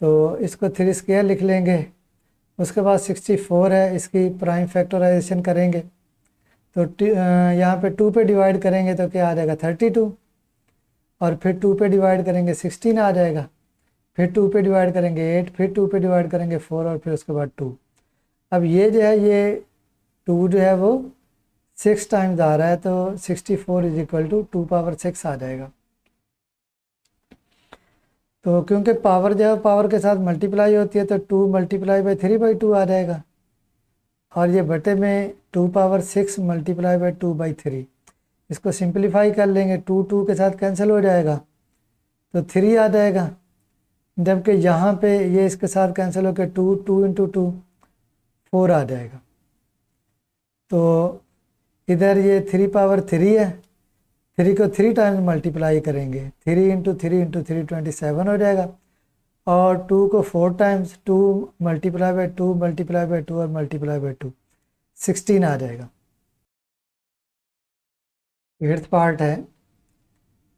तो इसको 3 स्क्वायर लिख लेंगे। उसके बाद 64 है, इसकी प्राइम फैक्टराइजेशन करेंगे तो यहाँ पे 2 पे डिवाइड करेंगे तो क्या आ जाएगा 32, और फिर 2 पे डिवाइड करेंगे 16 आ जाएगा, फिर 2 पे डिवाइड करेंगे 8, फिर 2 पे डिवाइड करेंगे 4, और फिर उसके बाद 2। अब ये जो है ये 2 जो है वो 6 टाइम्स आ रहा है, तो 64 = 2 पावर 6 आ जाएगा। तो क्योंकि पावर जो है पावर के साथ मल्टीप्लाई होती है तो 2 × 3/2 आ जाएगा, और ये बटे में 2 पावर 6 × 2/3। इसको सिंपलीफाई कर लेंगे, 2 2 के साथ कैंसिल हो जाएगा तो 3 आ जाएगा, जबकि यहाँ पे ये इसके साथ कैंसिल होकर 2 2 × 2 4 आ जाएगा। तो इधर ये 3 पावर 3 है, 3 को 3 टाइम्स मल्टीप्लाई करेंगे, 3 × 3 × 3 27 हो जाएगा, और 2 को 4 टाइम्स 2 × 2 × 2 और × 2 16 आ जाएगा। 8th पार्ट है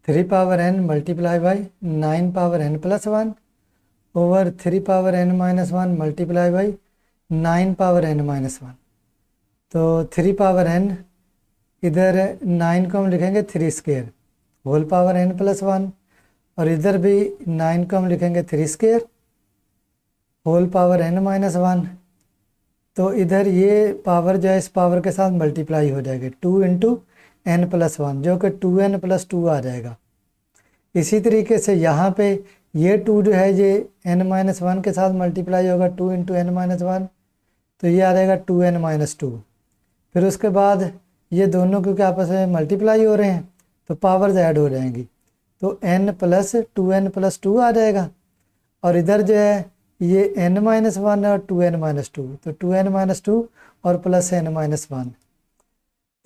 3 power n multiply by 9 power n + 1 over 3 power n - 1 multiply by 9 power n - 1। तो 3 पावर n, इधर 9 को हम लिखेंगे 3 स्क्वायर होल पावर n + 1, और इधर भी 9 को हम लिखेंगे 3 स्क्वायर होल पावर n - 1। तो इधर ये पावर जो है इस पावर के साथ मल्टीप्लाई हो जाएगी 2 × n + 1, जो कि 2n + 2 आ जाएगा। इसी तरीके से यहाँ पे ये 2 जो है ये n - 1 के साथ मल्टीप्लाई होगा 2 × n - 1, तो ये आ जाएगा 2n - 2। फिर उसके बाद ये दोनों क्योंकि आपस में मल्टीप्लाई हो रहे हैं तो पावर्स ऐड हो जाएंगी, तो n + 2n + 2 आ जाएगा, और इधर जो है ये n - 1 और 2n - 2, तो 2n - 2 और प्लस n - 1,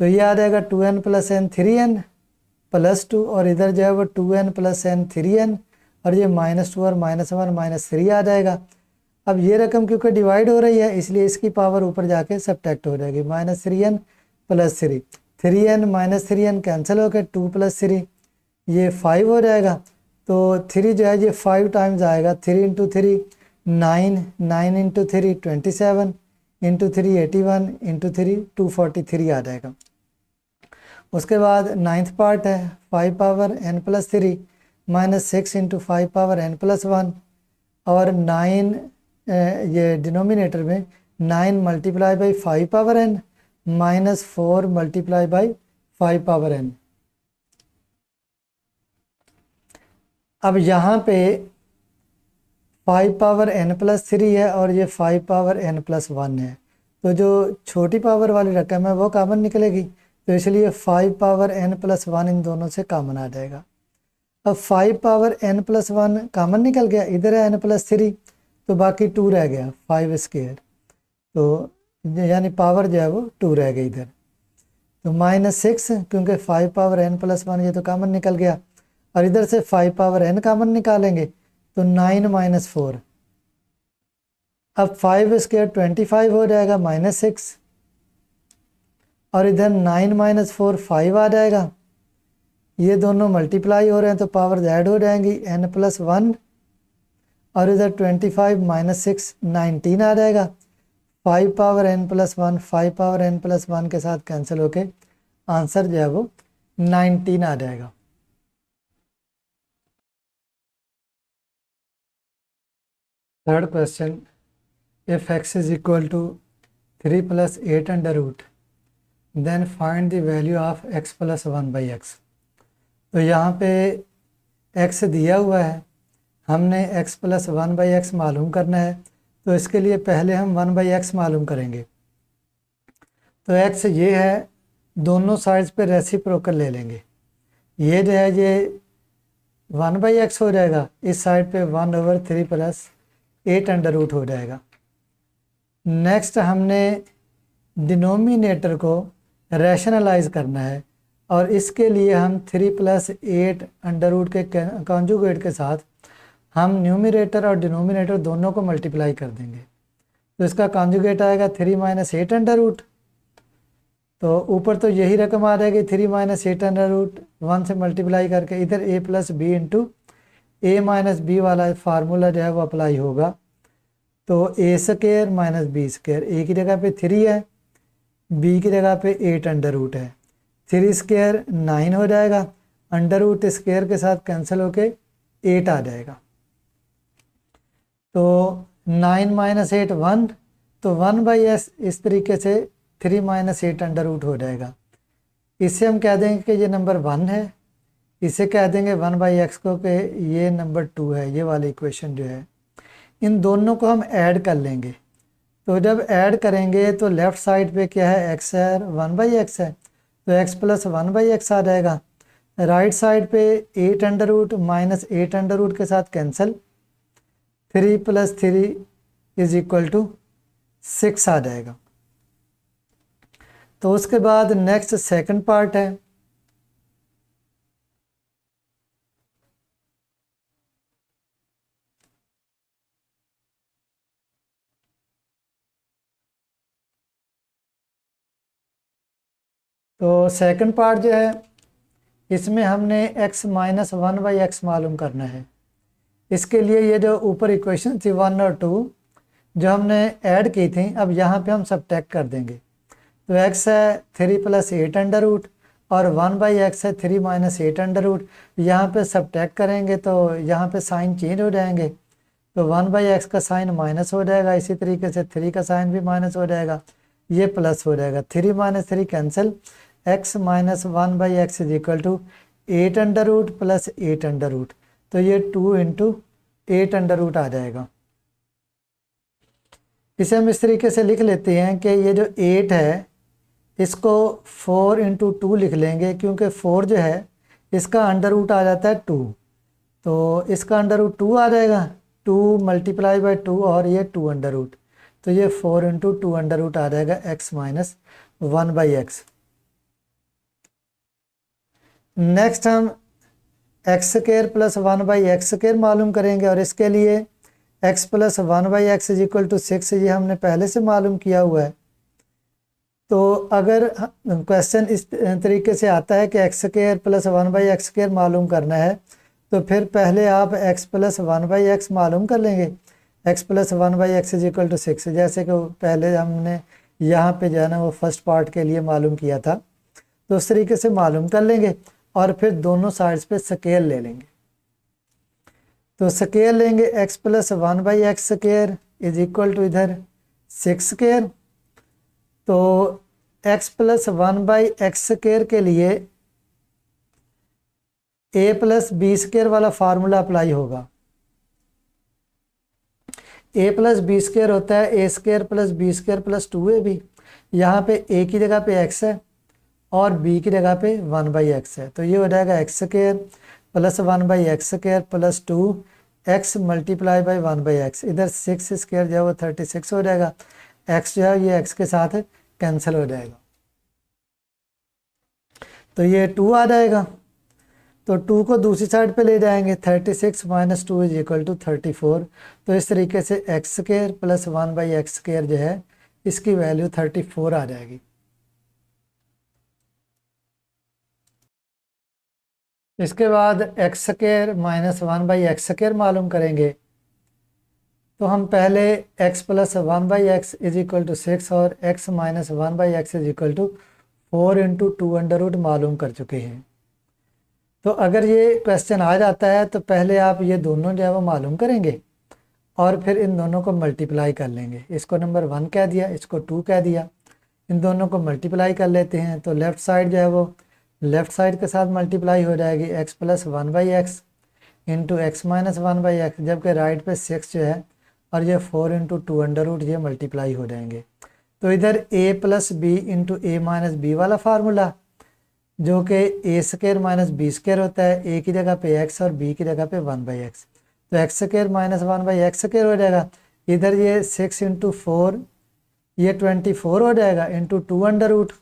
तो ये आ जाएगा 2n + n 3n + 2, और इधर जो है वो 2n + n 3n, और ये -2 और -1 -3 आ जाएगा। अब ये रकम क्योंकि डिवाइड हो रही है इसलिए इसकी पावर ऊपर जाके सब्ट्रैक्ट हो जाएगी, -3n + 3, 3n - 3n कैंसिल होकर 2 + 3 ये 5 हो जाएगा। तो 3 जो है ये 5 टाइम्स आएगा, 3 × 3 9, 9 × 3 27, × 3 81, × 3 243 आ जाएगा। उसके बाद 9th पार्ट है 5 पावर n + 3 -6 × 5 पावर n + 1, और 9 ये डिनोमिनेटर में 9 × 5 पावर n -4 × 5 पावर n। अब यहाँ पे 5 पावर n + 3 है और ये 5 पावर n + 1 है, तो जो छोटी पावर वाली रकम है वो कॉमन निकलेगी, तो इसलिए 5 पावर n + 1 इन दोनों से कॉमन आ जाएगा। अब 5 पावर n + 1 कॉमन निकल गया, इधर है n + 3, तो बाकी 2 रह गया 5 स्क्वायर, तो यानी पावर जो है वो 2 रह गई इधर। तो -6 क्योंकि 5 पावर n + 1 ये तो कॉमन निकल गया, और इधर से 5 पावर n कॉमन निकालेंगे तो 9 - 4, अब 5 स्क्वायर 25 हो जाएगा -6, और इधर 9 - 4 5 आ जाएगा, ये दोनों मल्टीप्लाई हो रहे हैं तो पावर ऐड हो जाएंगी n + 1, और इधर 25 - 6 19 आ जाएगा, 5 पावर n + 1 5 पावर n + 1 के साथ कैंसिल होके आंसर जो है वो 19 आ जाएगा। Third question, if x = 3 + 8 then find the value of x + 1/x। तो यहाँ पे x दिया हुआ है हमने x प्लस 1/x मालूम करना है, तो इसके लिए पहले हम 1/x मालूम करेंगे। तो x ये है, दोनों साइड्स पे रेसिप्रोकल ले लेंगे। ये जो है ये 1/x हो जाएगा, इस साइड पे 1/3 प्लस 8 अंडर रूट हो जाएगा। नेक्स्ट हमने डिनोमिनेटर को रैशनलाइज करना है, और इसके लिए हम 3 + 8 अंडर रूट के कॉन्जुगेट के साथ हम न्यूमरेटर और डिनोमिनेटर दोनों को मल्टीप्लाई कर देंगे। तो इसका कॉन्जुगेट आएगा 3 - 8 अंडर रूट। तो ऊपर तो यही रकम आ जाएगी 3 - 8 अंडर रूट, 1 से मल्टीप्लाई करके इधर a + b into a - b वाला फार्मूला जो है वो अप्लाई होगा। तो a² - b², a की जगह पे 3 है, b की जगह पे 8 अंडर रूट है। 3² 9 हो जाएगा, अंडर रूट स्क्वायर के साथ कैंसिल होके 8 आ जाएगा। तो 9 - 8 1, तो 1/s इस तरीके से 3 - 8 अंडर रूट हो जाएगा। इससे हम कह देंगे कि ये नंबर 1 है, इसे कह देंगे 1/x को कि ये नंबर 2 है। ये वाली इक्वेशन जो है, इन दोनों को हम ऐड कर लेंगे। तो जब ऐड करेंगे तो लेफ़्ट साइड पे क्या है, x है, 1/x है, तो x + 1/x आ जाएगा। राइट साइड पे 8 under root minus 8 under root के साथ कैंसिल, 3 + 3 = 6 आ जाएगा। तो उसके बाद नेक्स्ट सेकंड पार्ट है। तो सेकंड पार्ट जो है, इसमें हमने x - 1/x मालूम करना है। इसके लिए ये जो ऊपर इक्वेशन थी 1 और 2 जो हमने ऐड की थी, अब यहाँ पे हम सब्ट्रैक्ट कर देंगे। तो x है 3 + 8 अंडर रूट और 1/x है 3 - 8 अंडर रूट। यहाँ पे सब्ट्रैक्ट करेंगे तो यहाँ पे साइन चेंज हो जाएंगे। तो 1/x का साइन माइनस हो जाएगा, इसी तरीके से 3 का साइन भी माइनस हो जाएगा, ये प्लस हो जाएगा। 3 - 3 cancel, x - 1/x = 8 under root plus 8 under root. तो ये 2 × 8 अंडर रूट आ जाएगा। इसे हम इस तरीके से लिख लेते हैं कि ये जो 8 है इसको 4 × 2 लिख लेंगे, क्योंकि 4 जो है इसका अंडर रूट आ जाता है 2, तो इसका अंडर रूट 2 आ जाएगा। 2 × 2 और ये 2 अंडर रूट, तो ये 4 × 2 अंडर रूट आ जाएगा x - 1/x। नेक्स्ट हम x² + 1/x² मालूम करेंगे, और इसके लिए x + 1/x = 6, ये हमने पहले से मालूम किया हुआ है। तो अगर क्वेश्चन इस तरीके से आता है कि x² + 1/x² मालूम करना है, तो फिर पहले आप x + 1/x मालूम कर लेंगे। x + 1/x = 6, जैसे कि पहले हमने यहाँ पे जो है ना वो फर्स्ट पार्ट के लिए मालूम किया था। तो उस तरीके से मालूम कर लेंगे और फिर दोनों साइड्स पे स्केल ले लेंगे। तो स्केल लेंगे x + 1/x² = इधर 6²। तो x + 1/x² के लिए a + b² वाला फार्मूला अप्लाई होगा। a + b² होता है a² + b² + 2ab। यहाँ पे a की जगह पे x है और b की जगह पे 1/x है, तो ये हो जाएगा x² + 1/x² + 2x × 1/x। इधर 6² जो है वो 36 हो जाएगा, x जो है ये x के साथ कैंसिल हो जाएगा, तो ये 2 आ जाएगा। तो 2 को दूसरी साइड पे ले जाएंगे, 36 - 2 = 34। तो इस तरीके से x² + 1/x² जो है इसकी वैल्यू 34 आ जाएगी। इसके बाद x² - 1/x² मालूम करेंगे। तो हम पहले x + 1/x = 6 और x - 1/x = 4 × 2 अंडर रूट मालूम कर चुके हैं। तो अगर ये क्वेश्चन आ जाता है तो पहले आप ये दोनों जो है वो मालूम करेंगे और फिर इन दोनों को मल्टीप्लाई कर लेंगे। इसको नंबर 1 कह दिया, इसको 2 कह दिया, इन दोनों को मल्टीप्लाई कर लेते हैं। तो लेफ़्ट साइड जो है वो लेफ़्ट साइड के साथ मल्टीप्लाई हो जाएगी, x + 1/x into X minus one by X, जबकि राइट पे 6 जो है और ये 4 इंटू टू अंडर रूट ये मल्टीप्लाई हो जाएंगे। तो इधर a plus B into A minus B वाला फार्मूला जो कि A square minus B square होता है, ए की जगह पे x और b की जगह पे 1/x, तो X square minus 1/x square हो जाएगा। इधर ये 6 इंटू 4 ये 24 हो जाएगा इंटू टू अंडर रूट,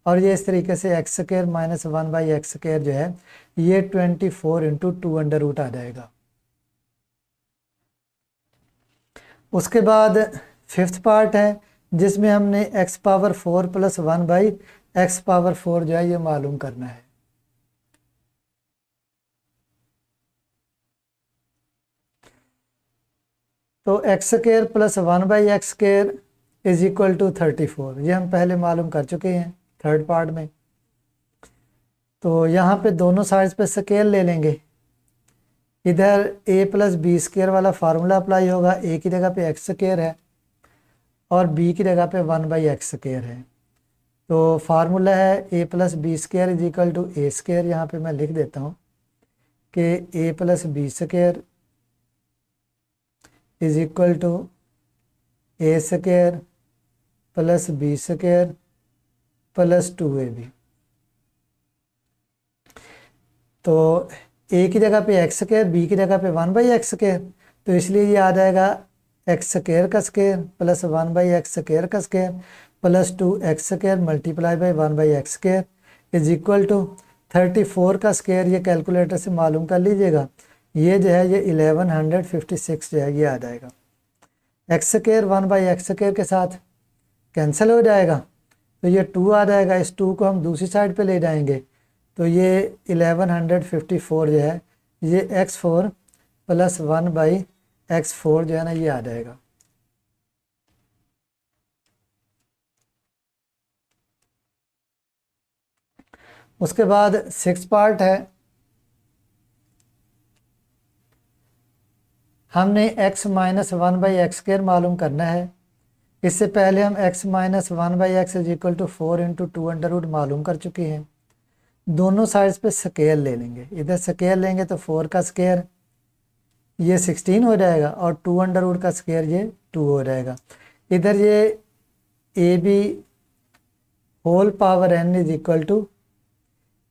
और ये इस तरीके से x square minus 1/x square जो है ये 24 इंटू टू अंडर रूट आ जाएगा। उसके बाद फिफ्थ पार्ट है जिसमें हमने x power 4 plus 1/x power 4 जो है ये मालूम करना है। तो X square plus 1/x square is equal to 34, ये हम पहले मालूम कर चुके हैं थर्ड पार्ट में। तो यहाँ पे दोनों साइड्स पे स्केयर ले लेंगे। इधर a प्लस बी स्केयर वाला फार्मूला अप्लाई होगा, a की जगह पे एक्स स्केयर है और b की जगह पे 1/x स्केयर है। तो फार्मूला है a plus B square is equal to A square, यहाँ पे मैं लिख देता हूँ कि a plus B square is equal to A square plus B square plus 2ab। तो a की जगह पे एक्स स्केयर, b की जगह पे 1/x स्केयर, तो इसलिए ये आ जाएगा एक्स स्केयर का स्केयर प्लस 1/x स्केयर का square plus 2x square multiply by 1/x square is equal to 34 का स्केयर, ये कैलकुलेटर से मालूम कर लीजिएगा, ये जो है ये 1156 जो है ये आ जाएगा। एक्स स्केयर 1/x स्केयर के साथ कैंसिल हो जाएगा, तो ये 2 आ जाएगा, इस 2 को हम दूसरी साइड पे ले जाएंगे, तो ये 1154 जो है ये x4 प्लस 1/x4 जो है ना ये आ जाएगा। उसके बाद सिक्स पार्ट है, हमने x माइनस 1/x स्केयर मालूम करना है। इससे पहले हम x minus 1/x is equal to 4 into two under root मालूम कर चुके हैं। दोनों साइड्स पे स्केयर ले लेंगे, इधर स्केयर लेंगे तो 4 का स्केयर ये 16 हो जाएगा और टू अंडर रूट का स्केयर ये 2 हो जाएगा। इधर ये A B whole power n is equal to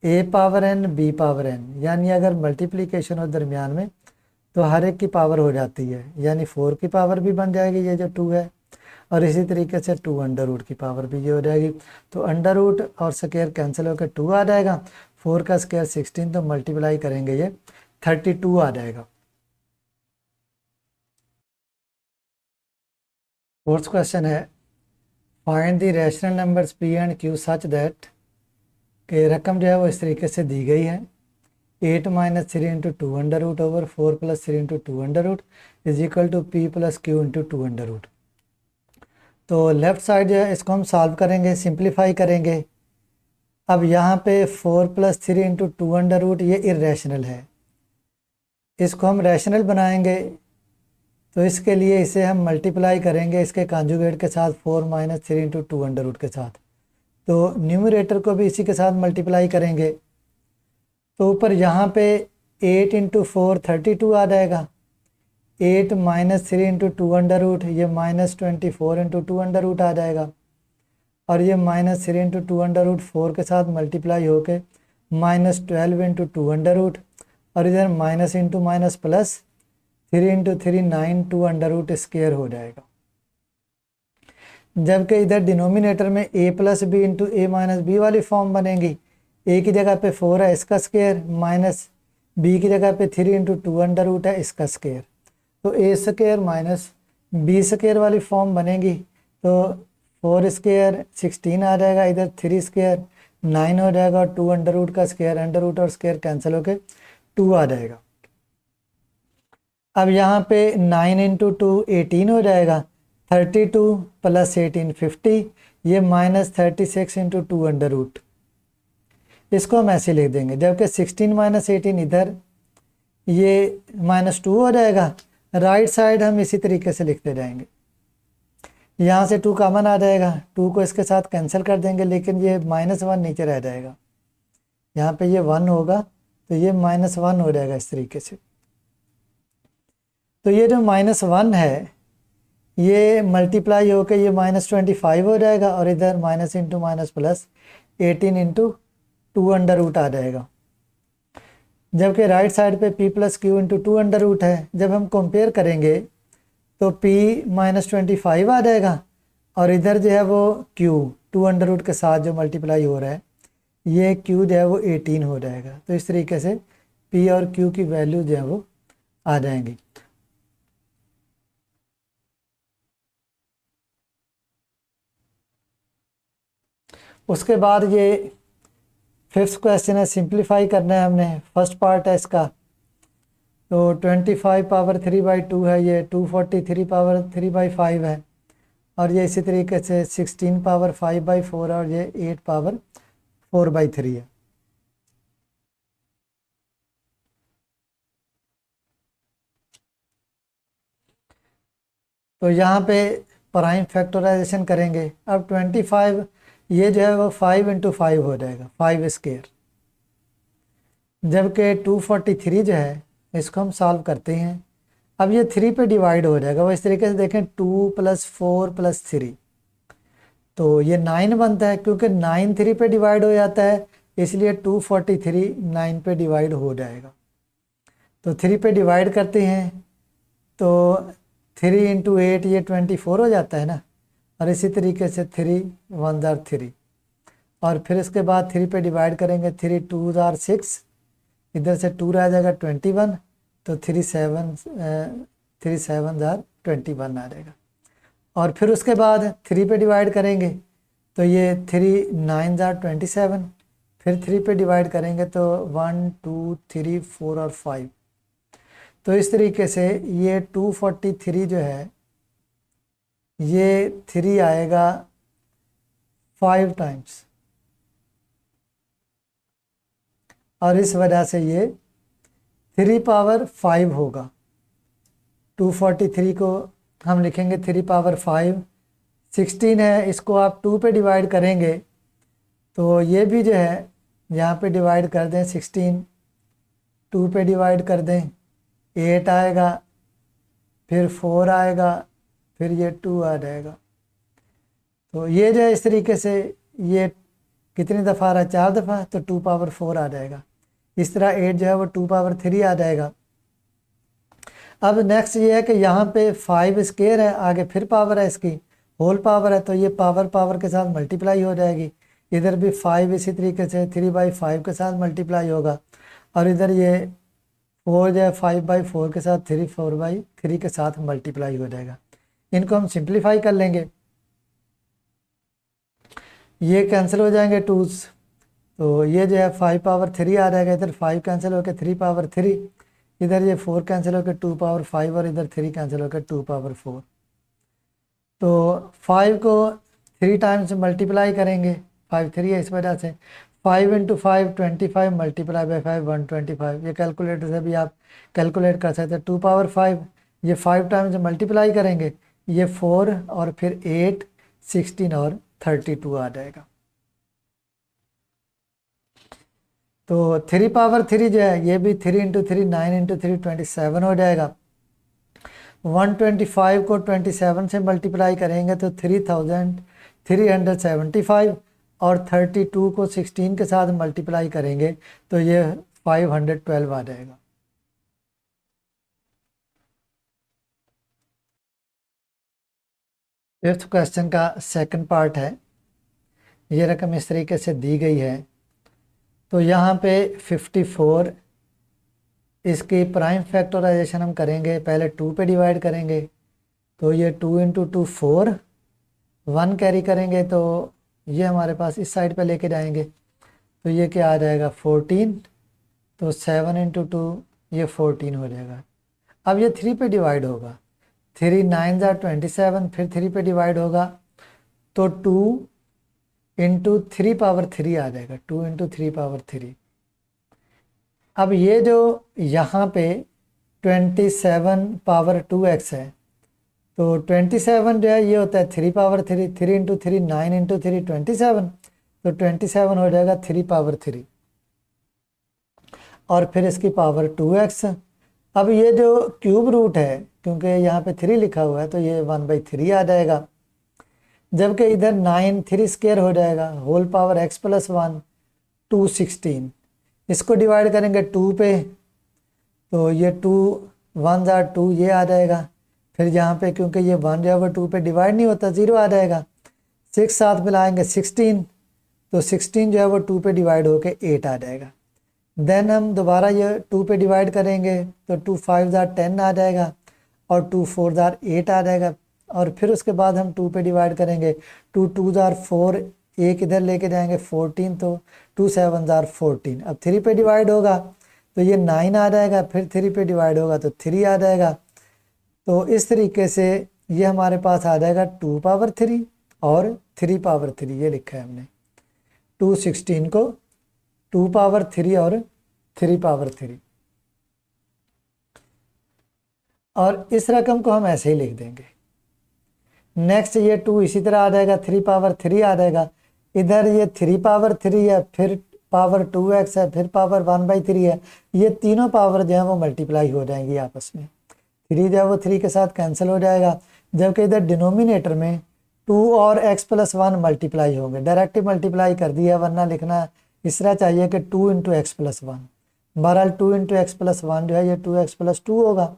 a power n b power n, यानी अगर मल्टीप्लिकेशन हो दरमियान में तो हर एक की पावर हो जाती है, यानी 4 की पावर भी बन जाएगी ये जो 2 है, और इसी तरीके से 2 अंडर रूट की पावर भी ये हो जाएगी। तो अंडर रूट और स्केयर कैंसिल होकर 2 आ जाएगा, 4 का स्केयर 16, तो मल्टीप्लाई करेंगे ये 32 आ जाएगा। फोर्थ क्वेश्चन है find the rational numbers p and q such that कि रकम जो है वो इस तरीके से दी गई है 8 minus 3 into two under root over 4 plus 3 into two under root is equal to p plus q into two under root. तो लेफ्ट साइड जो है इसको हम सॉल्व करेंगे, सिंप्लीफाई करेंगे। अब यहाँ पे 4 plus 3 into two under root ये इरेशनल है, इसको हम रैशनल बनाएंगे, तो इसके लिए इसे हम मल्टीप्लाई करेंगे इसके कॉन्जुगेट के साथ 4 minus 3 into two under root के साथ, तो न्यूमरेटर को भी इसी के साथ मल्टीप्लाई करेंगे। तो ऊपर यहाँ पे 8 इंटू 4 32 आ जाएगा, 8 minus 3 into two under root ये minus 24 into two under root आ जाएगा, और ये minus 3 into two under root 4 के साथ मल्टीप्लाई होके minus 12 into two under root, और इधर minus into minus plus 3 into 3 9 two under root square हो जाएगा। जबकि इधर डिनोमिनेटर में a plus B into A minus b वाली फॉर्म बनेगी, a की जगह पे 4 है इसका स्क्वायर माइनस b की जगह पे 3 इंटू टू अंडर रूट है इसका स्क्वायर, तो a square minus b square वाली फॉर्म बनेगी। तो 4 स्क्वायर 16 आ जाएगा, इधर 3 स्क्वायर 9 हो जाएगा, और 2 अंडर रूट का स्क्वायर अंडर रूट और स्क्वायर कैंसिल होके 2 आ जाएगा। अब यहाँ पे 9 इंटू टू 18 हो जाएगा, 32 प्लस 18 50, ये minus 36 into two under root, इसको हम ऐसे लिख देंगे। जबकि 16 माइनस 18 इधर ये माइनस 2 हो जाएगा, राइट साइड हम इसी तरीके से लिखते जाएंगे। यहाँ से 2 कॉमन आ जाएगा, 2 को इसके साथ कैंसिल कर देंगे, लेकिन ये -1 नीचे रह जाएगा, यहाँ पे ये 1 होगा तो ये -1 हो जाएगा इस तरीके से। तो ये जो -1 है ये मल्टीप्लाई होकर ये -25 हो जाएगा और इधर minus into minus plus 18 into 2√, आ जाएगा। जबकि राइट साइड पे p + q इंटू 2√, है। जब हम कंपेयर करेंगे तो p -25 आ जाएगा और इधर जो है वो q 2√ के साथ जो मल्टीप्लाई हो रहा है ये q जो है वो 18 हो जाएगा। तो इस तरीके से p और q की वैल्यू जो है वो आ जाएंगी। उसके बाद ये 5th क्वेश्चन है, सिंप्लीफाई करना है हमने। फर्स्ट पार्ट है इसका, तो 25 पावर 3/2 है, ये 243 पावर 3/5 है और ये इसी तरीके से 16 पावर 5/4 और ये 8 पावर 4/3 है। तो यहाँ पे प्राइम फैक्टराइजेशन करेंगे। अब 25 ये जो है वो 5 × 5 हो जाएगा, 5²। जबकि 243 जो है इसको हम सॉल्व करते हैं। अब ये 3 पे डिवाइड हो जाएगा। वो इस तरीके से देखें, 2 + 4 + 3, तो ये 9 बनता है। क्योंकि 9 3 पे डिवाइड हो जाता है इसलिए 243 9 पे डिवाइड हो जाएगा। तो 3 पे डिवाइड करते हैं तो 3 × 8 ये 24 हो जाता है ना। और इसी तरीके से 3 1 * 3 और फिर इसके बाद 3 पे डिवाइड करेंगे, 3 2 * 6, इधर से 2 रह जाएगा 21, तो 3 7 * 21 आ जाएगा। और फिर उसके बाद 3 पे डिवाइड करेंगे तो ये 3 9 * 27, फिर 3 पे डिवाइड करेंगे तो 1 2 3 4 और 5। तो इस तरीके से ये 243 जो है ये 3 आएगा 5 टाइम्स और इस वजह से ये 3 पावर 5 होगा। 243 को हम लिखेंगे 3 पावर 5। 16 है, इसको आप 2 पे डिवाइड करेंगे तो ये भी जो है यहाँ पे डिवाइड कर दें, 16 2 पे डिवाइड कर दें, 8 आएगा, फिर 4 आएगा, फिर ये 2 आ जाएगा। तो ये जो है इस तरीके से ये कितनी दफ़ा आ रहा है, 4 दफ़ा, तो 2 पावर 4 आ जाएगा। इस तरह 8 जो है वो 2 पावर 3 आ जाएगा। अब नेक्स्ट ये है कि यहाँ पे 5² है, आगे फिर पावर है, इसकी होल पावर है, तो ये पावर के साथ मल्टीप्लाई हो जाएगी। इधर भी 5 इसी तरीके से 3/5 के साथ मल्टीप्लाई होगा और इधर ये 4 जो है 5/4 के साथ 3 4/3 के साथ मल्टीप्लाई हो जाएगा। इनको हम सिंप्लीफाई कर लेंगे, ये कैंसिल हो जाएंगे 2's, तो ये जो है 5 पावर 3 आ जाएगा। इधर 5 कैंसिल होकर 3 पावर 3, इधर ये 4 कैंसिल होकर 2 पावर 5 और इधर 3 कैंसिल होकर 2 पावर 4। तो 5 को 3 टाइम्स मल्टीप्लाई करेंगे, 5 3 है इस वजह से। 5 × 5 25 मल्टीप्लाई बाई 5 125। ये कैलकुलेटर से भी आप कैलकुलेट कर सकते हैं। 2 पावर 5 ये 5 टाइम्स मल्टीप्लाई करेंगे, ये 4 और फिर 8 16 और 32 आ जाएगा। तो 3 पावर 3 जो है ये भी 3 × 3 9 × 3 27 हो जाएगा। 125 को 27 से मल्टीप्लाई करेंगे तो 3375 और 32 को 16 के साथ मल्टीप्लाई करेंगे तो ये 512 आ जाएगा। फिफ्थ क्वेश्चन का सेकंड पार्ट है। ये रकम इस तरीके से दी गई है, तो यहाँ पे 54, इसकी प्राइम फैक्टराइजेशन हम करेंगे। पहले 2 पे डिवाइड करेंगे तो ये 2 × 2 4, 1 कैरी करेंगे तो ये हमारे पास इस साइड पे लेके जाएंगे तो ये क्या आ जाएगा 14, तो 7 × 2 ये 14 हो जाएगा। अब ये 3 पे डिवाइड होगा, 3 9 * 27, फिर 3 पे डिवाइड होगा तो 2 × 3 पावर 3 आ जाएगा, 2 × 3 पावर 3। अब ये जो यहाँ पे 27 पावर 2x है, तो 27 जो है ये होता है 3 पावर 3, 3 × 3 9 × 3 27, तो 27 हो जाएगा 3 पावर 3 और फिर इसकी पावर 2x अब ये जो क्यूब रूट है, क्योंकि यहाँ पे 3 लिखा हुआ है तो ये 1/3 आ जाएगा, जबकि इधर 9 3 स्क्वायर हो जाएगा, होल पावर x प्लस 1 216। इसको डिवाइड करेंगे 2 पे तो ये 2 1 जार 2 ये आ जाएगा। फिर यहाँ पे क्योंकि ये 1 जो है वो 2 पे डिवाइड नहीं होता, 0 आ जाएगा। 6 साथ मिलाएंगे 16, तो 16 जो है वो 2 पे डिवाइड होके 8 आ जाएगा। देन हम दोबारा ये 2 पे डिवाइड करेंगे तो 2 5 जार 10 आ जाएगा और 2 4 जार 8 आ जाएगा। और फिर उसके बाद हम 2 पे डिवाइड करेंगे, 2 2 जार 4, एक इधर लेके जाएंगे 14, तो 2 7 जार 14। अब 3 पे डिवाइड होगा तो ये 9 आ जाएगा, फिर 3 पे डिवाइड होगा तो 3 आ जाएगा। तो इस तरीके से ये हमारे पास आ जाएगा 2 पावर 3 और 3 पावर 3, ये लिखा है हमने। 216 को 2 पावर 3 और 3 पावर 3, और इस रकम को हम ऐसे ही लिख देंगे। नेक्स्ट ये 2 इसी तरह आ जाएगा, 3 पावर 3 आ जाएगा। इधर ये 3 पावर 3 है, फिर पावर 2x है, फिर पावर 1/3 है। ये तीनों पावर जो है वो मल्टीप्लाई हो जाएंगी आपस में। 3 जो है वो 3 के साथ कैंसिल हो जाएगा, जबकि इधर डिनोमिनेटर में 2 और x प्लस 1 मल्टीप्लाई होंगे। डायरेक्ट मल्टीप्लाई कर दिया, वरना लिखना इस तरह चाहिए कि 2 इंटू एक्स प्लस 1। बहरहाल 2 इंटू एक्स प्लस 1 जो है ये 2x प्लस 2 होगा।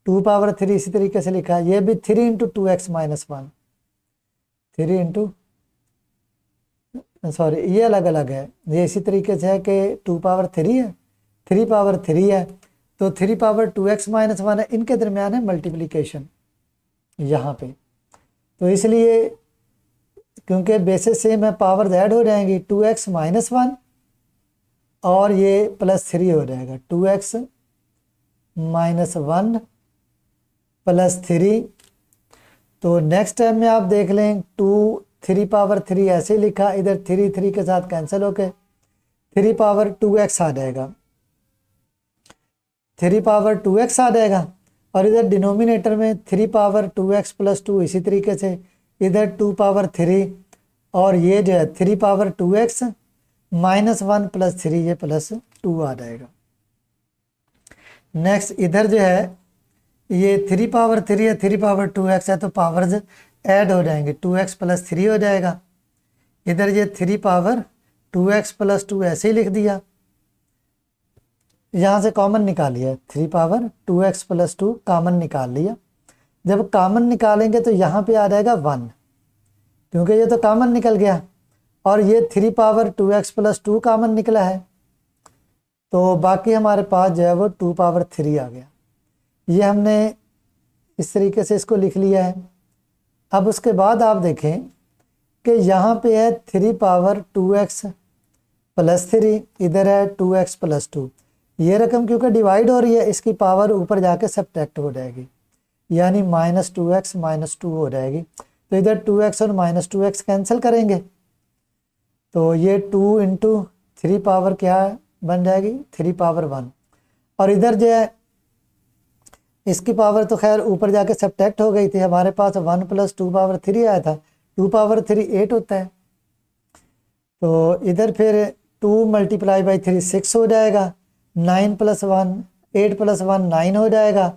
2 पावर 3 इसी तरीके से लिखा है, ये भी 3 into 2x minus 1, 3 into sorry ये अलग अलग है, ये इसी तरीके से है कि 2 पावर 3 है, 3 पावर 3 है, तो 3 पावर 2x माइनस 1 है, इनके दरमियान है मल्टीप्लिकेशन यहाँ पे। तो इसलिए क्योंकि बेसिस सेम है, पावर ऐड हो जाएंगी, 2x माइनस 1 और ये प्लस 3 हो जाएगा, 2x माइनस 1 प्लस 3। तो नेक्स्ट टाइम में आप देख लें 2 3 पावर 3 ऐसे ही लिखा, इधर 3 3 के साथ कैंसिल होके 3 पावर 2x आ जाएगा, 3 पावर 2x आ जाएगा। और इधर डिनोमिनेटर में 3 पावर 2x प्लस 2, इसी तरीके से इधर 2 पावर 3 और ये जो है 3 पावर 2x माइनस 1 प्लस 3, ये प्लस 2 आ जाएगा। नेक्स्ट इधर जो है ये 3 पावर 3 है, 3 पावर 2x है, तो पावर्स ऐड हो जाएंगे, 2x प्लस 3 हो जाएगा। इधर ये 3 पावर 2x प्लस 2 ऐसे ही लिख दिया, यहाँ से कॉमन निकालिए, 3 पावर 2x प्लस 2 कॉमन निकाल लिया। जब कॉमन निकालेंगे तो यहाँ पे आ जाएगा 1, क्योंकि ये तो कॉमन निकल गया, और ये 3 पावर 2x प्लस 2 कॉमन निकला है, तो बाकी हमारे पास जो है वो 2 पावर 3 आ गया। ये हमने इस तरीके से इसको लिख लिया है। अब उसके बाद आप देखें कि यहाँ पे है 3 पावर 2x प्लस 3, इधर है 2x प्लस 2। ये रकम क्योंकि डिवाइड हो रही है, इसकी पावर ऊपर जाके सब्ट्रैक्ट हो जाएगी, यानी माइनस 2x माइनस 2 हो जाएगी। तो इधर 2x और माइनस 2x कैंसिल करेंगे, तो ये 2 इंटू 3 पावर क्या बन जाएगी, 3 पावर 1। और इधर जो है इसकी पावर तो खैर ऊपर जाके सब्ट्रैक्ट हो गई थी, हमारे पास 1 प्लस 2 पावर 3 आया था, 2 पावर 3 8 होता है। तो इधर फिर 2 मल्टीप्लाई बाई 3 6 हो जाएगा, 9 प्लस 1 8 प्लस 1 9 हो जाएगा।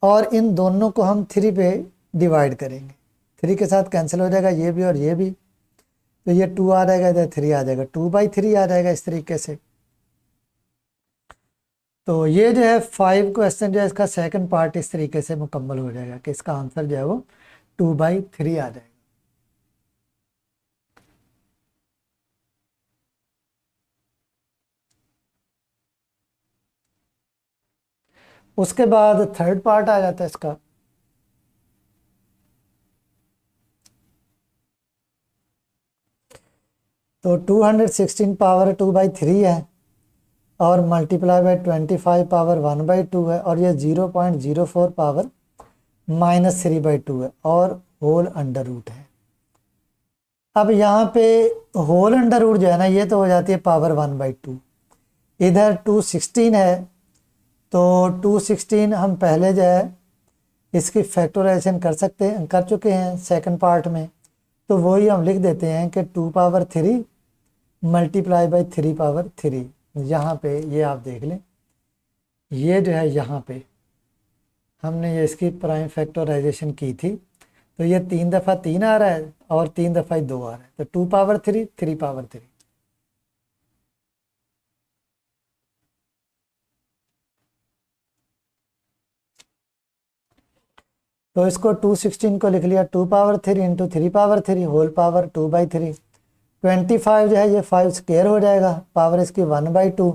और इन दोनों को हम 3 पे डिवाइड करेंगे, 3 के साथ कैंसिल हो जाएगा ये भी और ये भी, तो ये 2 आ जाएगा, इधर 3 आ जाएगा, 2/3 आ जाएगा इस तरीके से। तो ये जो है 5 क्वेश्चन जो है इसका सेकंड पार्ट इस तरीके से मुकम्मल हो जाएगा कि इसका आंसर जो है वो 2/3 आ जाएगा। उसके बाद थर्ड पार्ट आ जाता है इसका। तो 216 पावर 2/3 है और मल्टीप्लाई बाई 25 पावर 1/2 है, और ये 0.04 पावर -3/2 है, और होल अंडर रूट है। अब यहाँ पे होल अंडर रूट जो है ना, ये तो हो जाती है पावर 1/2। इधर 216 है, तो 216 हम पहले जो है इसकी फैक्टराइजेशन कर सकते हैं, कर चुके हैं सेकंड पार्ट में, तो वही हम लिख देते हैं कि 2 पावर 3 मल्टीप्लाई बाई 3 पावर 3। यहाँ पे ये आप देख लें ये जो है यहाँ पे हमने ये इसकी प्राइम फैक्टराइजेशन की थी, तो ये 3 दफ़ा 3 आ रहा है और 3 दफ़ा 2 आ रहा है, तो 2 पावर 3 3 पावर 3। तो इसको 216 को लिख लिया 2 power 3 into 3 power 3 whole power 2/3। 25 जो है ये 5 स्क्वायर हो जाएगा, पावर इसकी 1/2।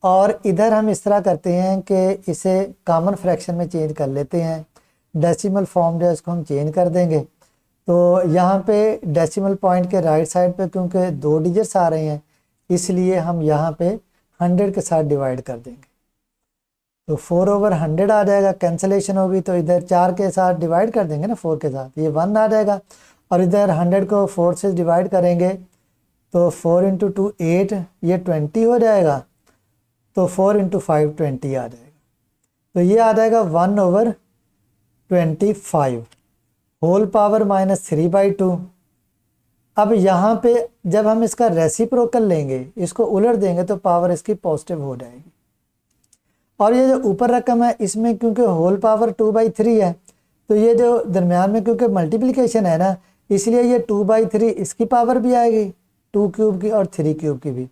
और इधर हम इस तरह करते हैं कि इसे कॉमन फ्रैक्शन में चेंज कर लेते हैं, डेसिमल फॉर्म जो है इसको हम चेंज कर देंगे। तो यहाँ पे डेसिमल पॉइंट के राइट साइड पे क्योंकि 2 डिजिट्स आ रहे हैं, इसलिए हम यहाँ पे 100 के साथ डिवाइड कर देंगे, तो 4/100 आ जाएगा। कैंसलेशन होगी तो इधर 4 के साथ डिवाइड कर देंगे ना, 4 के साथ, ये 1 आ जाएगा। और इधर 100 को 4 से डिवाइड करेंगे तो 4 इंटू 2 8, ये 20 हो जाएगा, तो 4 इंटू 5 20 आ जाएगा। तो ये आ जाएगा 1/25 होल पावर -3/2। अब यहाँ पे जब हम इसका रेसिप्रोकल लेंगे, इसको उलट देंगे, तो पावर इसकी पॉजिटिव हो जाएगी। और ये जो ऊपर रकम है इसमें क्योंकि होल पावर 2/3 है, तो ये जो दरमियान में क्योंकि मल्टीप्लिकेशन है ना, इसलिए ये 2/3 इसकी पावर भी आएगी, 2 क्यूब की और 3 क्यूब की भी।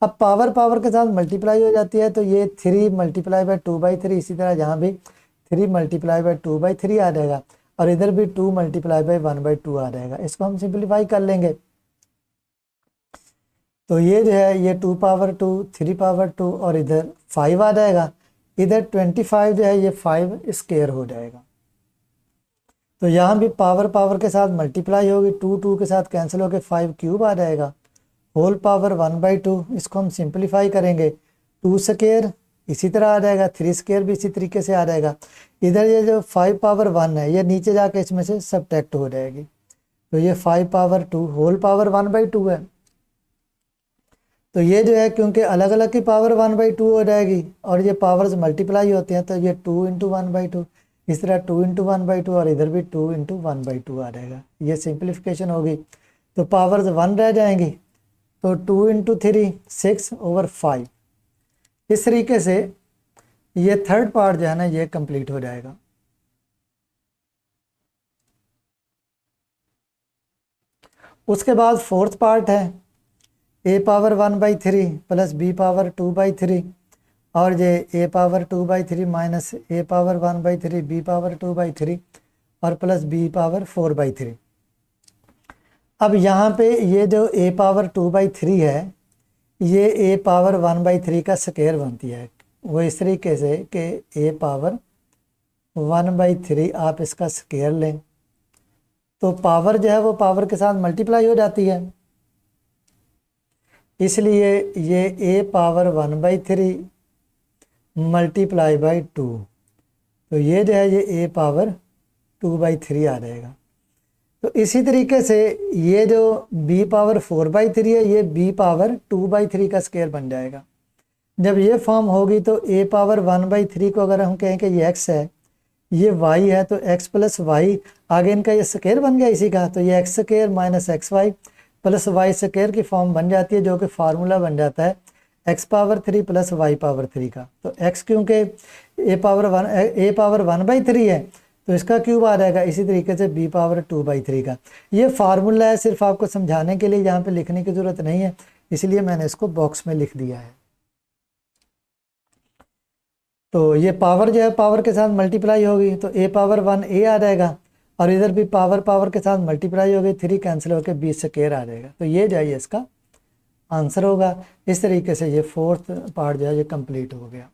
अब पावर पावर के साथ मल्टीप्लाई हो जाती है, तो ये 3 मल्टीप्लाई बाई 2/3, इसी तरह यहाँ भी 3 मल्टीप्लाई बाई 2/3 आ जाएगा, और इधर भी 2 मल्टीप्लाई बाई 1/2 आ जाएगा। इसको हम सिंप्लीफाई कर लेंगे, तो ये जो है ये 2 पावर 2 3 पावर 2 और इधर 5 आ जाएगा। इधर 25 जो है ये 5 स्क्वायर हो जाएगा। तो यहाँ भी पावर पावर के साथ मल्टीप्लाई होगी, 2 2 के साथ कैंसिल होकर 5 क्यूब आ जाएगा, होल पावर 1/2। इसको हम सिंप्लीफाई करेंगे, 2 स्क्वायर इसी तरह आ जाएगा, 3 स्क्वायर भी इसी तरीके से आ जाएगा। इधर ये जो 5 पावर 1 है ये नीचे जाके इसमें से सब्ट्रैक्ट हो जाएगी, तो ये 5 पावर 2 होल पावर 1/2 है। तो ये जो है क्योंकि अलग अलग की पावर 1/2 हो जाएगी, और ये पावर्स मल्टीप्लाई होते हैं, तो ये 2 इंटू 1/2, इस तरह 2 इंटू 1/2, और इधर भी 2 इंटू 1/2 आ जाएगा। ये सिंप्लीफिकेशन होगी, तो पावर्स 1 रह जाएंगी, तो 2 इंटू 3 6/5। इस तरीके से ये थर्ड पार्ट जो है ना ये कंप्लीट हो जाएगा। उसके बाद फोर्थ पार्ट है a power 1/3 plus b power 2/3, और ये a power 2/3 minus a power 1/3 b power 2/3 और प्लस b पावर 4/3। अब यहाँ पे ये जो a पावर 2/3 है, ये a पावर 1/3 का स्क्वायर बनती है। वो इस तरीके से कि a पावर 1/3 आप इसका स्क्वायर लें, तो पावर जो है वो पावर के साथ मल्टीप्लाई हो जाती है, इसलिए ये a पावर 1/3 मल्टीप्लाई बाई 2, तो ये जो है ये a पावर 2/3 आ जाएगा। तो इसी तरीके से ये जो b पावर 4/3 है, ये b पावर 2/3 का स्क्वायर बन जाएगा। जब ये फॉर्म होगी तो a पावर 1/3 को अगर हम कहें कि ये x है, ये y है, तो x प्लस वाई, आगे इनका ये स्क्वायर बन गया इसी का, तो ये x square minus XY plus Y square की फॉर्म बन जाती है, जो कि फार्मूला बन जाता है x power 3 plus Y power 3 का। तो x क्योंकि a पावर 1/3 है, तो इसका क्यूब आ जाएगा, इसी तरीके से b पावर 2/3 का। ये फार्मूला है, सिर्फ आपको समझाने के लिए, यहाँ पे लिखने की ज़रूरत नहीं है, इसलिए मैंने इसको बॉक्स में लिख दिया है। तो ये पावर जो है पावर के साथ मल्टीप्लाई होगी, तो a पावर 1a आ जाएगा, और इधर भी पावर पावर के साथ मल्टीप्लाई होगी, 3 कैंसिल होकर b स्क्वायर आ जाएगा। तो ये जो है इसका आंसर होगा। इस तरीके से ये फोर्थ पार्ट जो है ये कंप्लीट हो गया।